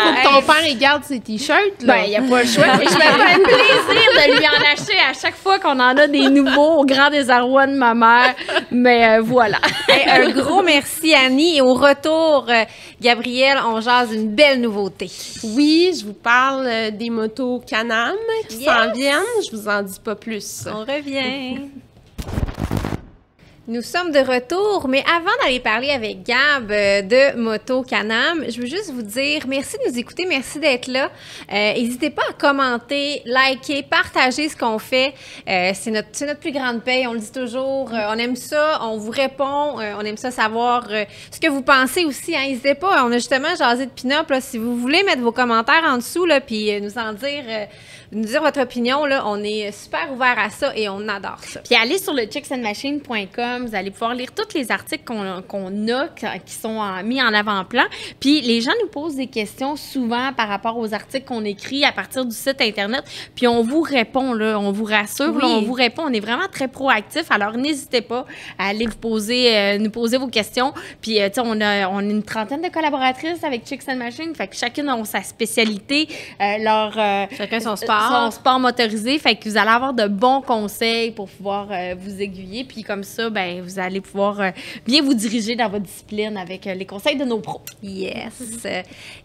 faut que ton père il garde ses t-shirts, là. Ben, il n'y a pas le choix. Je me fais un plaisir de lui en acheter à chaque fois qu'on en a des nouveaux, au grand désarroi de ma mère. Mais voilà. Hey, un gros merci, Annie. Et au retour, Gabrielle, on jase une belle nouveauté. Oui, je vous parle des motos Can-Am qui Yes! s'en viennent. Je vous en dis pas plus. On revient. Nous sommes de retour, mais avant d'aller parler avec Gab de Moto Can-Am, je veux juste vous dire merci de nous écouter, merci d'être là. N'hésitez pas à commenter, liker, partager ce qu'on fait. C'est notre plus grande paye, on le dit toujours. On aime ça, on vous répond, on aime ça savoir ce que vous pensez aussi. Hein. N'hésitez pas, on a justement jasé de pin-up. Là, si vous voulez mettre vos commentaires en dessous, là, puis nous dire votre opinion, là, on est super ouvert à ça et on adore ça. Puis allez sur le chicksandmachine.com. BPM, vous allez pouvoir lire tous les articles qu'on a, qui sont mis en avant-plan. Puis les gens nous posent des questions souvent par rapport aux articles qu'on écrit à partir du site Internet. Puis on vous répond, là, on vous rassure, Oui. là, on vous répond. On est vraiment très proactif. Alors n'hésitez pas à aller nous poser vos questions. Puis, tu sais, on a une trentaine de collaboratrices avec Chicks and Machines. Fait que chacune a sa spécialité, Chacun son sport. son sport motorisé. Fait que vous allez avoir de bons conseils pour pouvoir vous aiguiller. Puis comme ça, ben vous allez pouvoir bien vous diriger dans votre discipline avec les conseils de nos pros. Yes.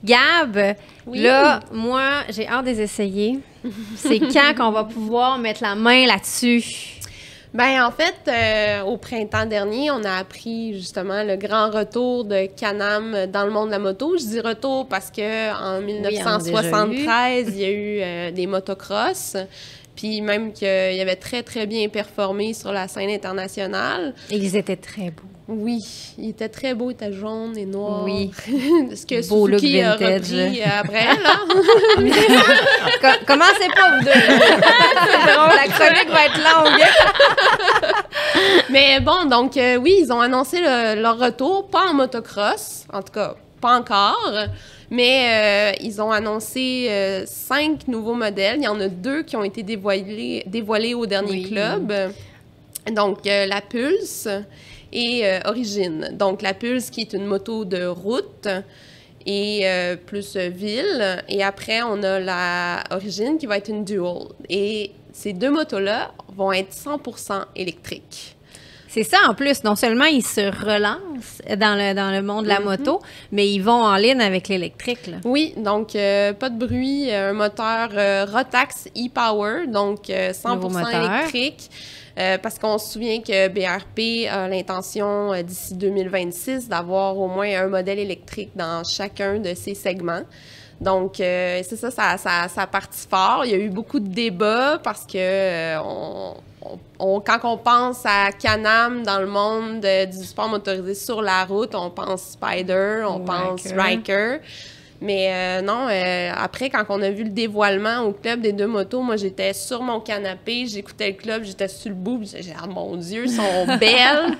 Gab, là, moi, j'ai hâte de les essayer. C'est quand qu'on va pouvoir mettre la main là-dessus? Ben en fait, au printemps dernier, on a appris justement le grand retour de Can-Am dans le monde de la moto. Je dis retour parce que en 1973, il y a eu des motocross. Puis même qu'il avait très, très bien performé sur la scène internationale. Et ils étaient très beaux. Oui, il était très beau, il était jaune et noir. Oui. Ce que Beau look Suzuki a vintage. repris après, là. Commencez pas, vous deux. C'est drôle, la chronique va être longue. Mais bon, donc oui, ils ont annoncé leur retour, pas en motocross, en tout cas, pas encore, mais ils ont annoncé 5 nouveaux modèles. Il y en a 2 qui ont été dévoilés au dernier club. Donc, la Pulse et Origine. Donc, la Pulse qui est une moto de route et plus ville. Et après, on a la Origine qui va être une dual. Et ces 2 motos-là vont être 100% électriques. C'est ça, en plus. Non seulement ils se relancent dans le monde de la moto, mais ils vont en ligne avec l'électrique, là. Oui, donc pas de bruit, un moteur Rotax e-Power, donc 100% électrique. Parce qu'on se souvient que BRP a l'intention d'ici 2026 d'avoir au moins un modèle électrique dans chacun de ses segments. Donc, c'est ça, ça partit fort. Il y a eu beaucoup de débats parce que quand on pense à Can-Am dans le monde du sport motorisé sur la route, on pense Spyder, on pense Ryker. Mais non, après, quand on a vu le dévoilement au club des 2 motos, moi, j'étais sur mon canapé, j'écoutais le club, j'étais sur le bout, j'ai ah mon Dieu, ils sont belles!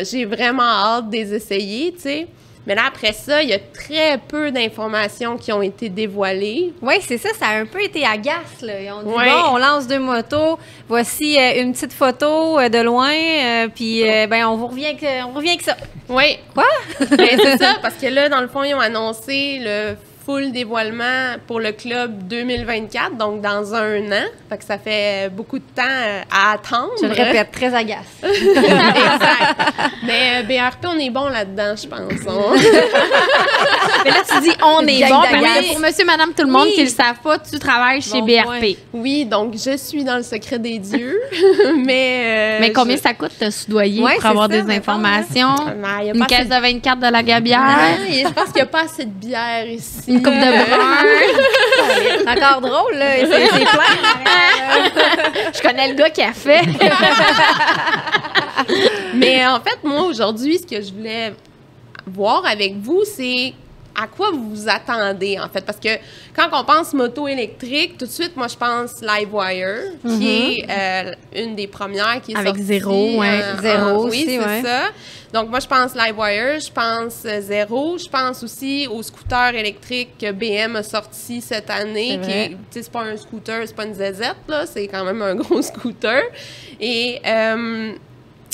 J'ai vraiment hâte de les essayer, tu sais. Mais là, après ça, il y a très peu d'informations qui ont été dévoilées. Oui, c'est ça, ça a un peu été agace, là. Ils ont dit, bon, on lance 2 motos, voici une petite photo de loin, puis ben on revient avec ça. Oui. Quoi? Ben, c'est ça, parce que là, dans le fond, ils ont annoncé le full dévoilement pour le club 2024, donc dans 1 an. Fait que ça fait beaucoup de temps à attendre. Je le répète, très agace. Exact. Mais BRP, on est bon là-dedans, je pense. Mais là, tu dis on est Gang bon. d'agace. Parce que pour monsieur, madame, tout le monde Oui. qui ne le savent pas, tu travailles chez Bon BRP. point. Oui, donc je suis dans le secret des dieux. Mais combien ça coûte de soudoyer Ouais, pour c'est avoir ça, des mettons, informations? Ben, y a Une pas caisse assez de 24 de la Gabière? je pense qu'il n'y a pas assez de bière ici. Une coupe de brun? C'est encore drôle, là. C'est plein. Je connais le gars qui a fait. Mais en fait, moi, aujourd'hui, ce que je voulais voir avec vous, c'est à quoi vous vous attendez, en fait. Parce que quand on pense moto électrique, tout de suite, moi, je pense Livewire, qui est une des premières qui est Avec sortie. Zéro, ouais. Zéro oui, aussi, c'est ouais. ça. Donc, moi, je pense Livewire, je pense Zéro, je pense aussi au scooter électrique que BM a sorti cette année, C'est qui vrai. est, tu sais, c'est pas un scooter, c'est pas une zézette, là, c'est quand même un gros scooter. Et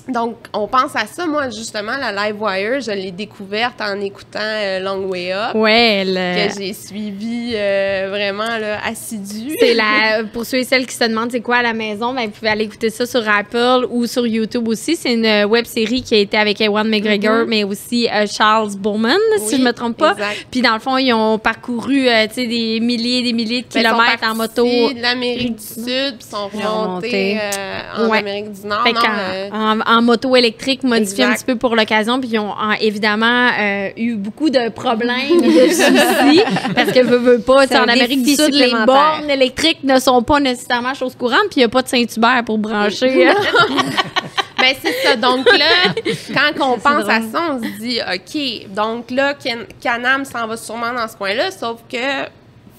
donc, on pense à ça. Moi, justement, la Livewire, je l'ai découverte en écoutant Long Way Up, Ouais, que j'ai suivi vraiment là, assidue. c'est pour ceux et celles qui se demandent c'est quoi à la maison, ben, vous pouvez aller écouter ça sur Apple ou sur YouTube aussi. C'est une web série qui a été avec Ewan McGregor, mais aussi Charles Bowman, si Oui, je me trompe pas. exact. Puis dans le fond, ils ont parcouru tu sais, des milliers et des milliers de Ben, ils sont kilomètres en moto. partis de l'Amérique du Sud, puis sont remontés en Ouais. Amérique du Nord. Fait Non, en moto électrique, modifiée un Exact. petit peu pour l'occasion, puis ils ont évidemment eu beaucoup de problèmes, de soucis, parce que veut pas, tu sais, C'est un en Amérique du défi Sud, les supplémentaire. bornes électriques ne sont pas nécessairement chose courante, puis il n'y a pas de Saint-Hubert pour brancher. Ben, c'est ça. Donc là, quand on pense à ça, on se dit, OK, donc là, Can-Am s'en va sûrement dans ce coin-là, sauf que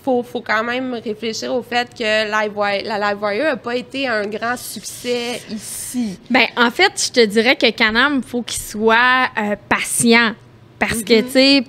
faut quand même réfléchir au fait que la Livewire n'a pas été un grand succès ici. Ben, en fait, je te dirais que Can-Am, il faut qu'il soit patient. Parce que, tu sais,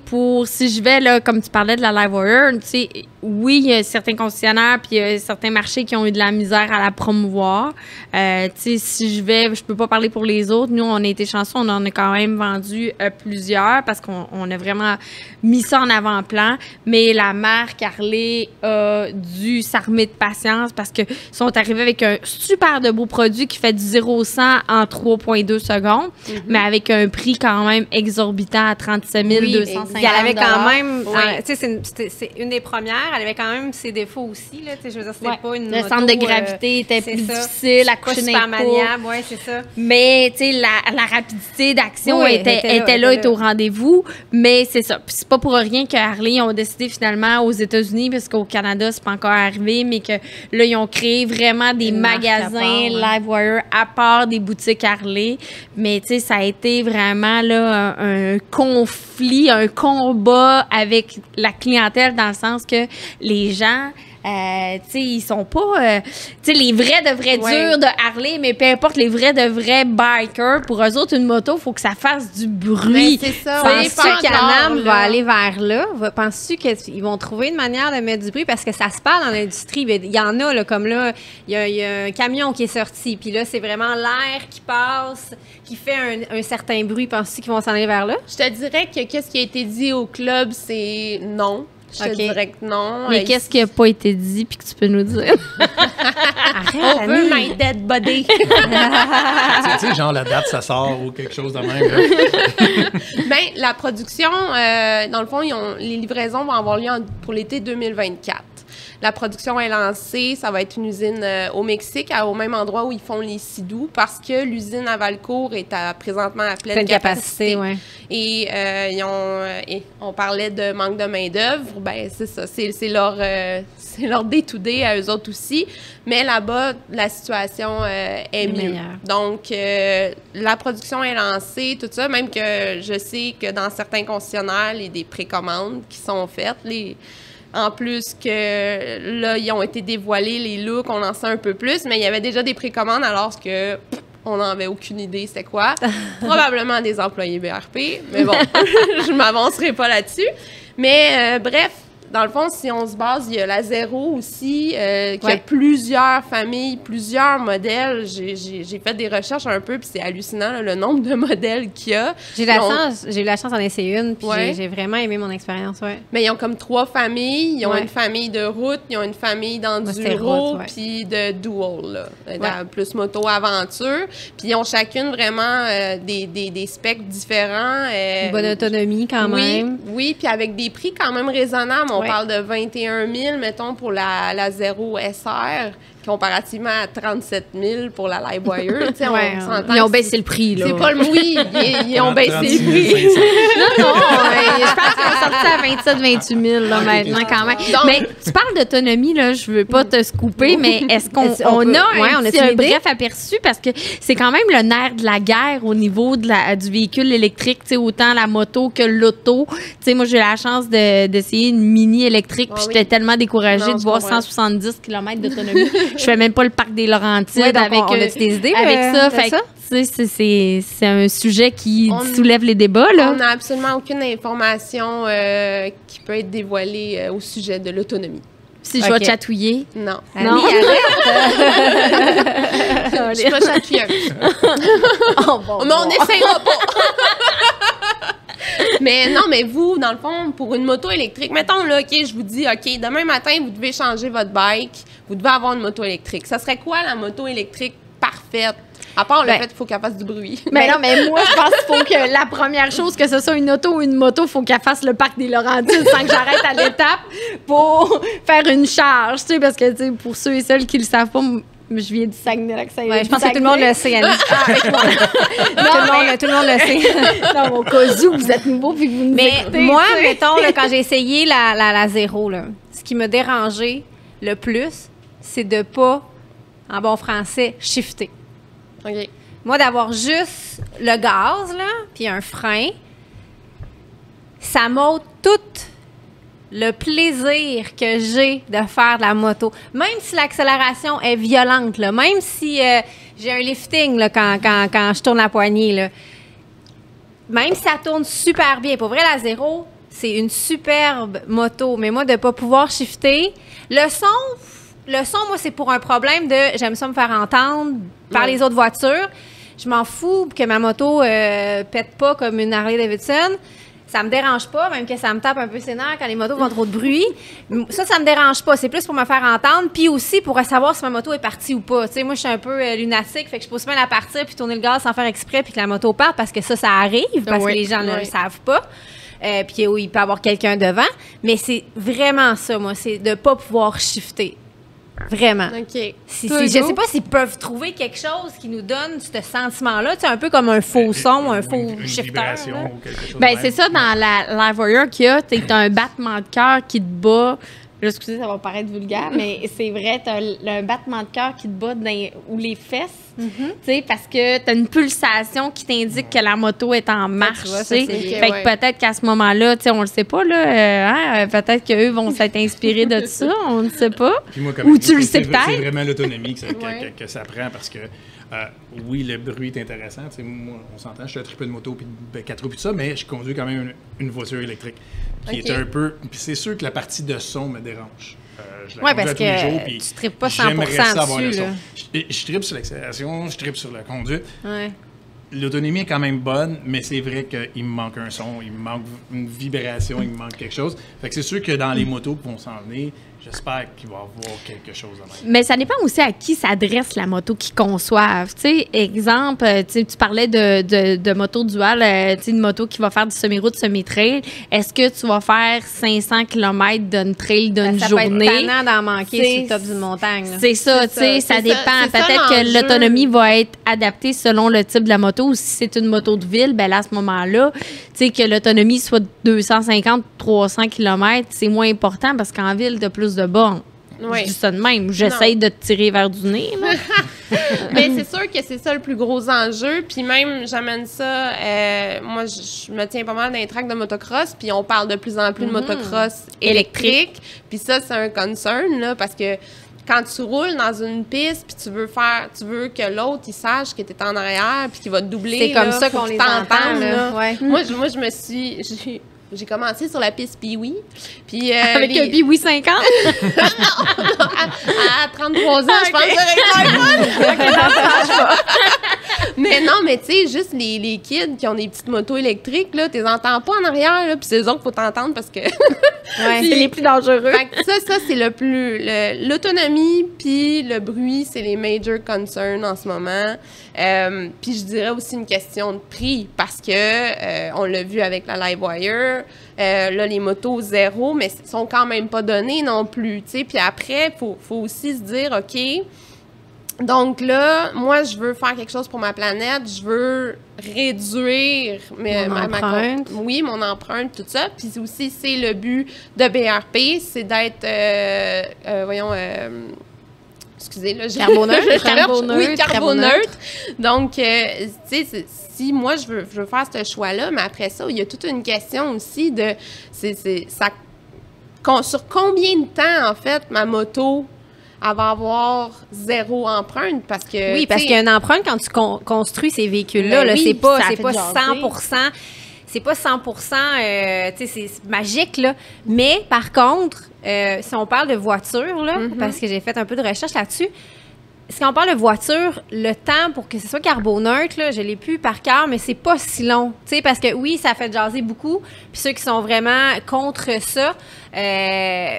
si je vais, là, comme tu parlais de la Livewire, tu sais, oui, il y a certains concessionnaires puis il y a certains marchés qui ont eu de la misère à la promouvoir. Tu sais, si je peux pas parler pour les autres. Nous, on a été chanceux, on en a quand même vendu plusieurs parce qu'on a vraiment mis ça en avant-plan. Mais la marque Harley a dû s'armer de patience parce que sont arrivés avec un super de beau produit qui fait du 0 au 100 en 3,2 secondes, mais avec un prix quand même exorbitant à 37 250 $. Elle avait quand même, Oui. tu sais, c'est une des premières, elle avait quand même ses défauts aussi, là, tu sais, je veux dire, c'était pas une Le moto, centre de gravité était c'est plus ça. difficile, à Pas coucher super d'un coup. maniable, ouais, c'est ça. Mais, tu sais, la rapidité d'action Oui, était là, était au rendez-vous. Mais c'est ça. Puis c'est pas pour rien que Harley ont décidé finalement aux États-Unis, parce qu'au Canada, c'est pas encore arrivé, mais que là, ils ont créé vraiment des Une marque à magasins part, ouais. Livewire à part des boutiques Harley. Mais, tu sais, ça a été vraiment là un conflit, un combat avec la clientèle dans le sens que les gens... tu sais, ils sont pas... tu sais, les vrais de vrais durs de Harley, mais peu importe les vrais de vrais bikers, pour eux autres, une moto, il faut que ça fasse du bruit. Mais c'est ça. Penses-tu pas que Can-Am encore, va là. aller vers là? Penses-tu qu'ils vont trouver une manière de mettre du bruit? Parce que ça se parle dans l'industrie. Il y en a, là, comme là, il y a un camion qui est sorti, puis là, c'est vraiment l'air qui passe, qui fait un certain bruit. Penses-tu qu'ils vont s'en aller vers là? Je te dirais que qu'est-ce qui a été dit au club, c'est non. Je te Ok. dirais que non. Mais qu'est-ce qui n'a pas été dit puis que tu peux nous dire? Arrête, On veut my dead body. Tu sais, genre la date, ça sort ou quelque chose de même. Là. Ben, la production, dans le fond, les livraisons vont avoir lieu pour l'été 2024. La production est lancée, ça va être une usine au Mexique, au même endroit où ils font les Sidou, parce que l'usine à Valcourt est présentement à pleine capacité. ouais. Et on parlait de manque de main-d'œuvre. Ben, c'est ça, c'est leur day-to-day à eux autres aussi. Mais là-bas, la situation est mieux. meilleure. Donc, la production est lancée, tout ça, même que je sais que dans certains concessionnaires, il y a des précommandes qui sont faites. En plus que là, ils ont été dévoilés, les looks, on en sait un peu plus, mais il y avait déjà des précommandes alors que on n'en avait aucune idée c'était quoi. Probablement des employés BRP, mais bon, je m'avancerai pas là-dessus. Mais bref, dans le fond, si on se base, il y a la Zéro aussi, qui a plusieurs familles, plusieurs modèles. J'ai fait des recherches un peu, puis c'est hallucinant là, le nombre de modèles qu'il y a. J'ai eu la chance d'en essayer une, puis Ouais. j'ai vraiment aimé mon expérience, ouais. Mais ils ont comme 3 familles. Ils ont Ouais. une famille de route, ils ont une famille c'était d'enduro, route, ouais. puis de dual, là, plus moto-aventure. Puis ils ont chacune vraiment des specs différents. Une bonne autonomie quand même. Oui, puis avec des prix quand même raisonnables. On Ouais. parle de 21 000, mettons, pour la Zéro SR, comparativement à 37 000 pour la Livewire. Tu sais, Ouais, on s'entend Ils ont que baissé le prix, là. c'est pas le oui, ils ont baissé 36 le prix. 500. Non, je pense qu'ils ont sorti à 27 000, 28 000 là, maintenant, quand même. Donc- Mais tu parles d'autonomie, là, je veux pas te scouper, mais est-ce qu'on Est-ce qu'on on peut- a ouais, un, on a petit- une un idée? bref aperçu? Parce que c'est quand même le nerf de la guerre au niveau du véhicule électrique, tu sais, autant la moto que l'auto. Tu sais, moi, j'ai eu la chance d'essayer une mini électrique, puis Ah oui. j'étais tellement découragée Non, de je voir comprends. 170 km d'autonomie. Je fais même pas le parc des Laurentides Ouais, donc avec... on a-tu des idées avec ça, de fait que, ça? tu sais, c'est un sujet qui On- soulève les débats, là. On n'a absolument aucune information qui peut être dévoilée au sujet de l'autonomie. Si je vais Ok. chatouiller. Non. Non. Je suis pas chatouilleuse. Oh, bon, Mais on n'essayera pas. Mais non, mais vous, dans le fond, pour une moto électrique, mettons là, OK, je vous dis, OK, demain matin, vous devez changer votre bike, vous devez avoir une moto électrique. Ça serait quoi la moto électrique parfaite? À part le Ben, fait qu'il faut qu'elle fasse du bruit. Mais non, mais moi, je pense qu'il faut que la première chose, que ce soit une auto ou une moto, il faut qu'elle fasse le parc des Laurentides sans que j'arrête à l'étape pour faire une charge, tu sais, parce que, tu sais, pour ceux et celles qui le savent pas, je viens du Saguenay-Lac-Saint-Jean. Ouais, je pense que tout le monde le sait, Annie. Tout le monde le sait. Non, au cas où vous êtes nouveau puis que vous nous Mais écoutez, moi, tu sais. mettons, là, quand j'ai essayé la Zéro, là, ce qui me dérangeait le plus, c'est de pas, en bon français, shifter. OK. Moi, d'avoir juste le gaz, là, puis un frein, ça m'ôte toute le plaisir que j'ai de faire de la moto. Même si l'accélération est violente, là, même si j'ai un lifting là, quand je tourne la poignée, là, même si ça tourne super bien. Pour vrai, la Zero, c'est une superbe moto. Mais moi, de ne pas pouvoir shifter, le son, moi, c'est pour un problème de j'aime ça me faire entendre par les autres voitures. Je m'en fous que ma moto pète pas comme une Harley Davidson. Ça me dérange pas, même que ça me tape un peu ses nerfs quand les motos font trop de bruit. Ça me dérange pas. C'est plus pour me faire entendre, puis aussi pour savoir si ma moto est partie ou pas. Tu sais, moi, je suis un peu lunatique, fait que je peux aussi bien la partir puis tourner le gaz sans faire exprès puis que la moto parte parce que ça arrive, parce que les gens ne le savent pas. Puis il peut y avoir quelqu'un devant. Mais c'est vraiment ça, moi, c'est de pas pouvoir shifter. Vraiment. OK. Je sais pas s'ils peuvent trouver quelque chose qui nous donne ce sentiment-là. C'est un peu comme un faux son, un faux une shifter. vibration Là. ou quelque chose. Ben, de c'est ça, dans la Warrior qu'il y a, t'as un battement de cœur qui te bat. Là, excusez, ça va paraître vulgaire, mais c'est vrai, t'as un battement de cœur qui te bat ou les fesses, tu sais, parce que t'as une pulsation qui t'indique que la moto est en marche, tu sais. Fait que peut-être qu'à ce moment-là, tu sais, on le sait pas, là, peut-être qu'eux vont s'être inspirés de ça, on ne sait pas. Puis moi, comme Ou tu le sais c'est peut-être. vraiment l'autonomie que ça prend parce que, oui, le bruit est intéressant. Tu sais, moi, on s'entend, je suis un tripeux de moto puis de 4 roues puis tout ça, mais je conduis quand même une voiture électrique qui est un peu... Puis c'est sûr que la partie de son me dérange. Je la Oui, conduis parce à tous les jours, que puis tu tripes pas 100% j'aimerais ça avoir le dessus. son. Là. Je tripe sur l'accélération, je tripe sur la conduite. Ouais. L'autonomie est quand même bonne, mais c'est vrai qu'il me manque un son, il me manque une vibration, il me manque quelque chose. Fait que c'est sûr que dans les motos qui vont s'en venir, j'espère qu'il va y avoir quelque chose de même. Mais ça dépend aussi à qui s'adresse la moto qu'ils conçoivent. Tu sais, exemple, tu parlais de moto dual, tu sais, une moto qui va faire du semi-route, semi-trail. Est-ce que tu vas faire 500 km d'une trail d'une Ça journée? peut être tannant d'en manquer C'est- sur le top d'une montagne. là. C'est ça, tu sais, ça c'est dépend. ça, c'est ça Peut-être que l'enjeu. l'autonomie va être adaptée selon le type de la moto. Ou si c'est une moto de ville, ben là, à ce moment-là, tu sais, que l'autonomie soit de 250, 300 km, c'est moins important parce qu'en ville, t'as plus de bornes. Oui. Je dis ça de même. J'essaye de te tirer vers du nez, là. Mais c'est sûr que c'est ça le plus gros enjeu. Puis même, j'amène ça. Moi, je me tiens pas mal dans les tracks de motocross. Puis on parle de plus en plus de motocross électrique. Puis ça, c'est un concern, là, parce que quand tu roules dans une piste, puis tu veux que l'autre, il sache que tu es en arrière, puis qu'il va te doubler. C'est comme là, ça faut qu'on qu'il les t'entende, entend. Là. là. Ouais. Moi, je me suis. J'ai commencé sur la piste Pee-Wee. Puis, Avec un Pee-Wee 50. à 33 ans, je pense que ça aurait été fun. Mais non, mais tu sais, juste les kids qui ont des petites motos électriques, là, tu les entends pas en arrière, là, puis c'est eux autres qu'il faut t'entendre parce que... Ouais. C'est les plus dangereux. Fait que ça, c'est l'autonomie, puis le bruit, c'est les major concerns en ce moment. Puis je dirais aussi une question de prix, parce que on l'a vu avec la Livewire, là, les motos zéro, mais sont quand même pas données non plus, tu sais. Puis après, faut aussi se dire, OK, donc là, moi, je veux faire quelque chose pour ma planète, je veux réduire Mon empreinte. mon empreinte, tout ça. Puis aussi, c'est le but de BRP, c'est d'être, excusez, là, Carboneutre. carboneutre. Donc, tu sais, si moi, je veux faire ce choix-là, mais après ça, il y a toute une question aussi de, sur combien de temps, en fait, ma moto, elle va avoir zéro empreinte, parce que... Oui, parce qu'il y a une empreinte quand tu construis ces véhicules-là. Ben Là, oui, c'est pas, ça c'est fait pas jaser. 100%. C'est pas 100%, tu sais, c'est magique, là. Mais, par contre, si on parle de voiture, là, parce que j'ai fait un peu de recherche là-dessus, si on parle de voiture, le temps pour que ce soit carboneutre, là, je l'ai plus par cœur, mais c'est pas si long. Tu sais, parce que oui, ça fait jaser beaucoup. Puis ceux qui sont vraiment contre ça,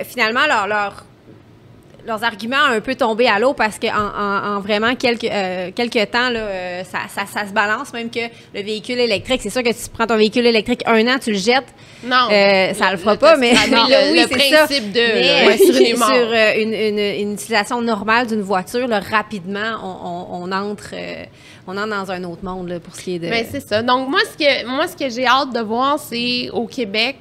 finalement, leurs arguments ont un peu tombé à l'eau parce qu'en vraiment quelques temps, là, ça se balance, même que le véhicule électrique. C'est sûr que si tu prends ton véhicule électrique 1 an, tu le jettes, Non. ça le fera pas, mais le oui, c'est ça. principe de... Mais là, sur, il est mort. une utilisation normale d'une voiture, là, rapidement, on entre dans un autre monde là, pour ce qui est de... Ben, c'est ça. Donc, moi, ce que j'ai hâte de voir, c'est au Québec,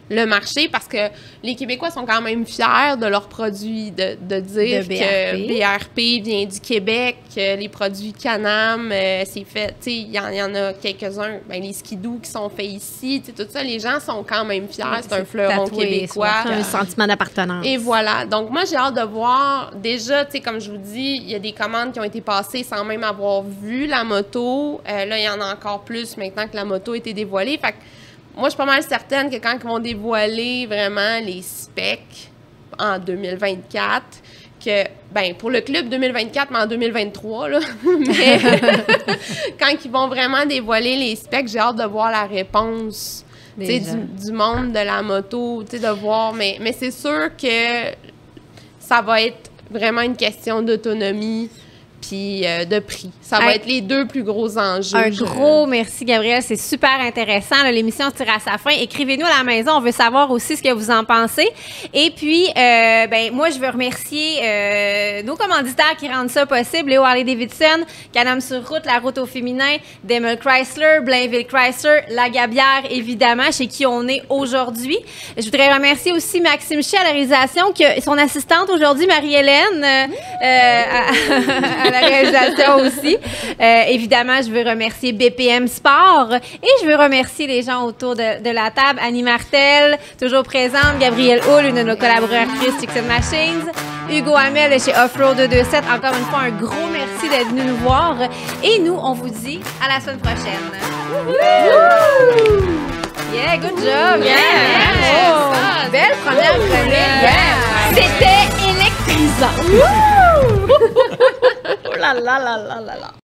le marché parce que les Québécois sont quand même fiers de leurs produits, de dire que BRP vient du Québec, que les produits Can-Am, c'est fait, tu sais, il y en a quelques-uns, ben, les skidoo qui sont faits ici, tu sais, tout ça, les gens sont quand même fiers, c'est un fleuron québécois. Un sentiment d'appartenance. Et voilà, donc moi, j'ai hâte de voir, déjà, tu sais, comme je vous dis, il y a des commandes qui ont été passées sans même avoir vu la moto, là, il y en a encore plus maintenant que la moto a été dévoilée, fait que moi, je suis pas mal certaine que quand ils vont dévoiler vraiment les specs en 2024, que, ben pour le club 2024, mais en 2023, là, mais quand ils vont vraiment dévoiler les specs, j'ai hâte de voir la réponse du monde de la moto, de voir, mais c'est sûr que ça va être vraiment une question d'autonomie puis de prix. Ça va être les deux plus gros enjeux. Un gros merci, Gabrielle. C'est super intéressant. L'émission tire à sa fin. Écrivez-nous à la maison. On veut savoir aussi ce que vous en pensez. Et puis, ben moi, je veux remercier nos commanditaires qui rendent ça possible. Léo Harley-Davidson, Can-Am sur route, La Route au féminin, Daimler Chrysler, Blainville Chrysler, La Gabière, évidemment, chez qui on est aujourd'hui. Je voudrais remercier aussi Maxime Chez à la réalisation, qui a son assistante aujourd'hui, Marie-Hélène, à la réalisation aussi. Évidemment, je veux remercier BPM Sport et je veux remercier les gens autour de la table. Annie Martel, toujours présente. Gabrielle Hull, une de nos collaboratrices Chicken Machines. Hugo Hamel chez Offroad 227. Encore une fois, un gros merci d'être venu nous voir. Et nous, on vous dit à la semaine prochaine. Yeah, good job! Yeah! Belle première chronique! Yeah. C'était électrisant! Oh là là là là là là!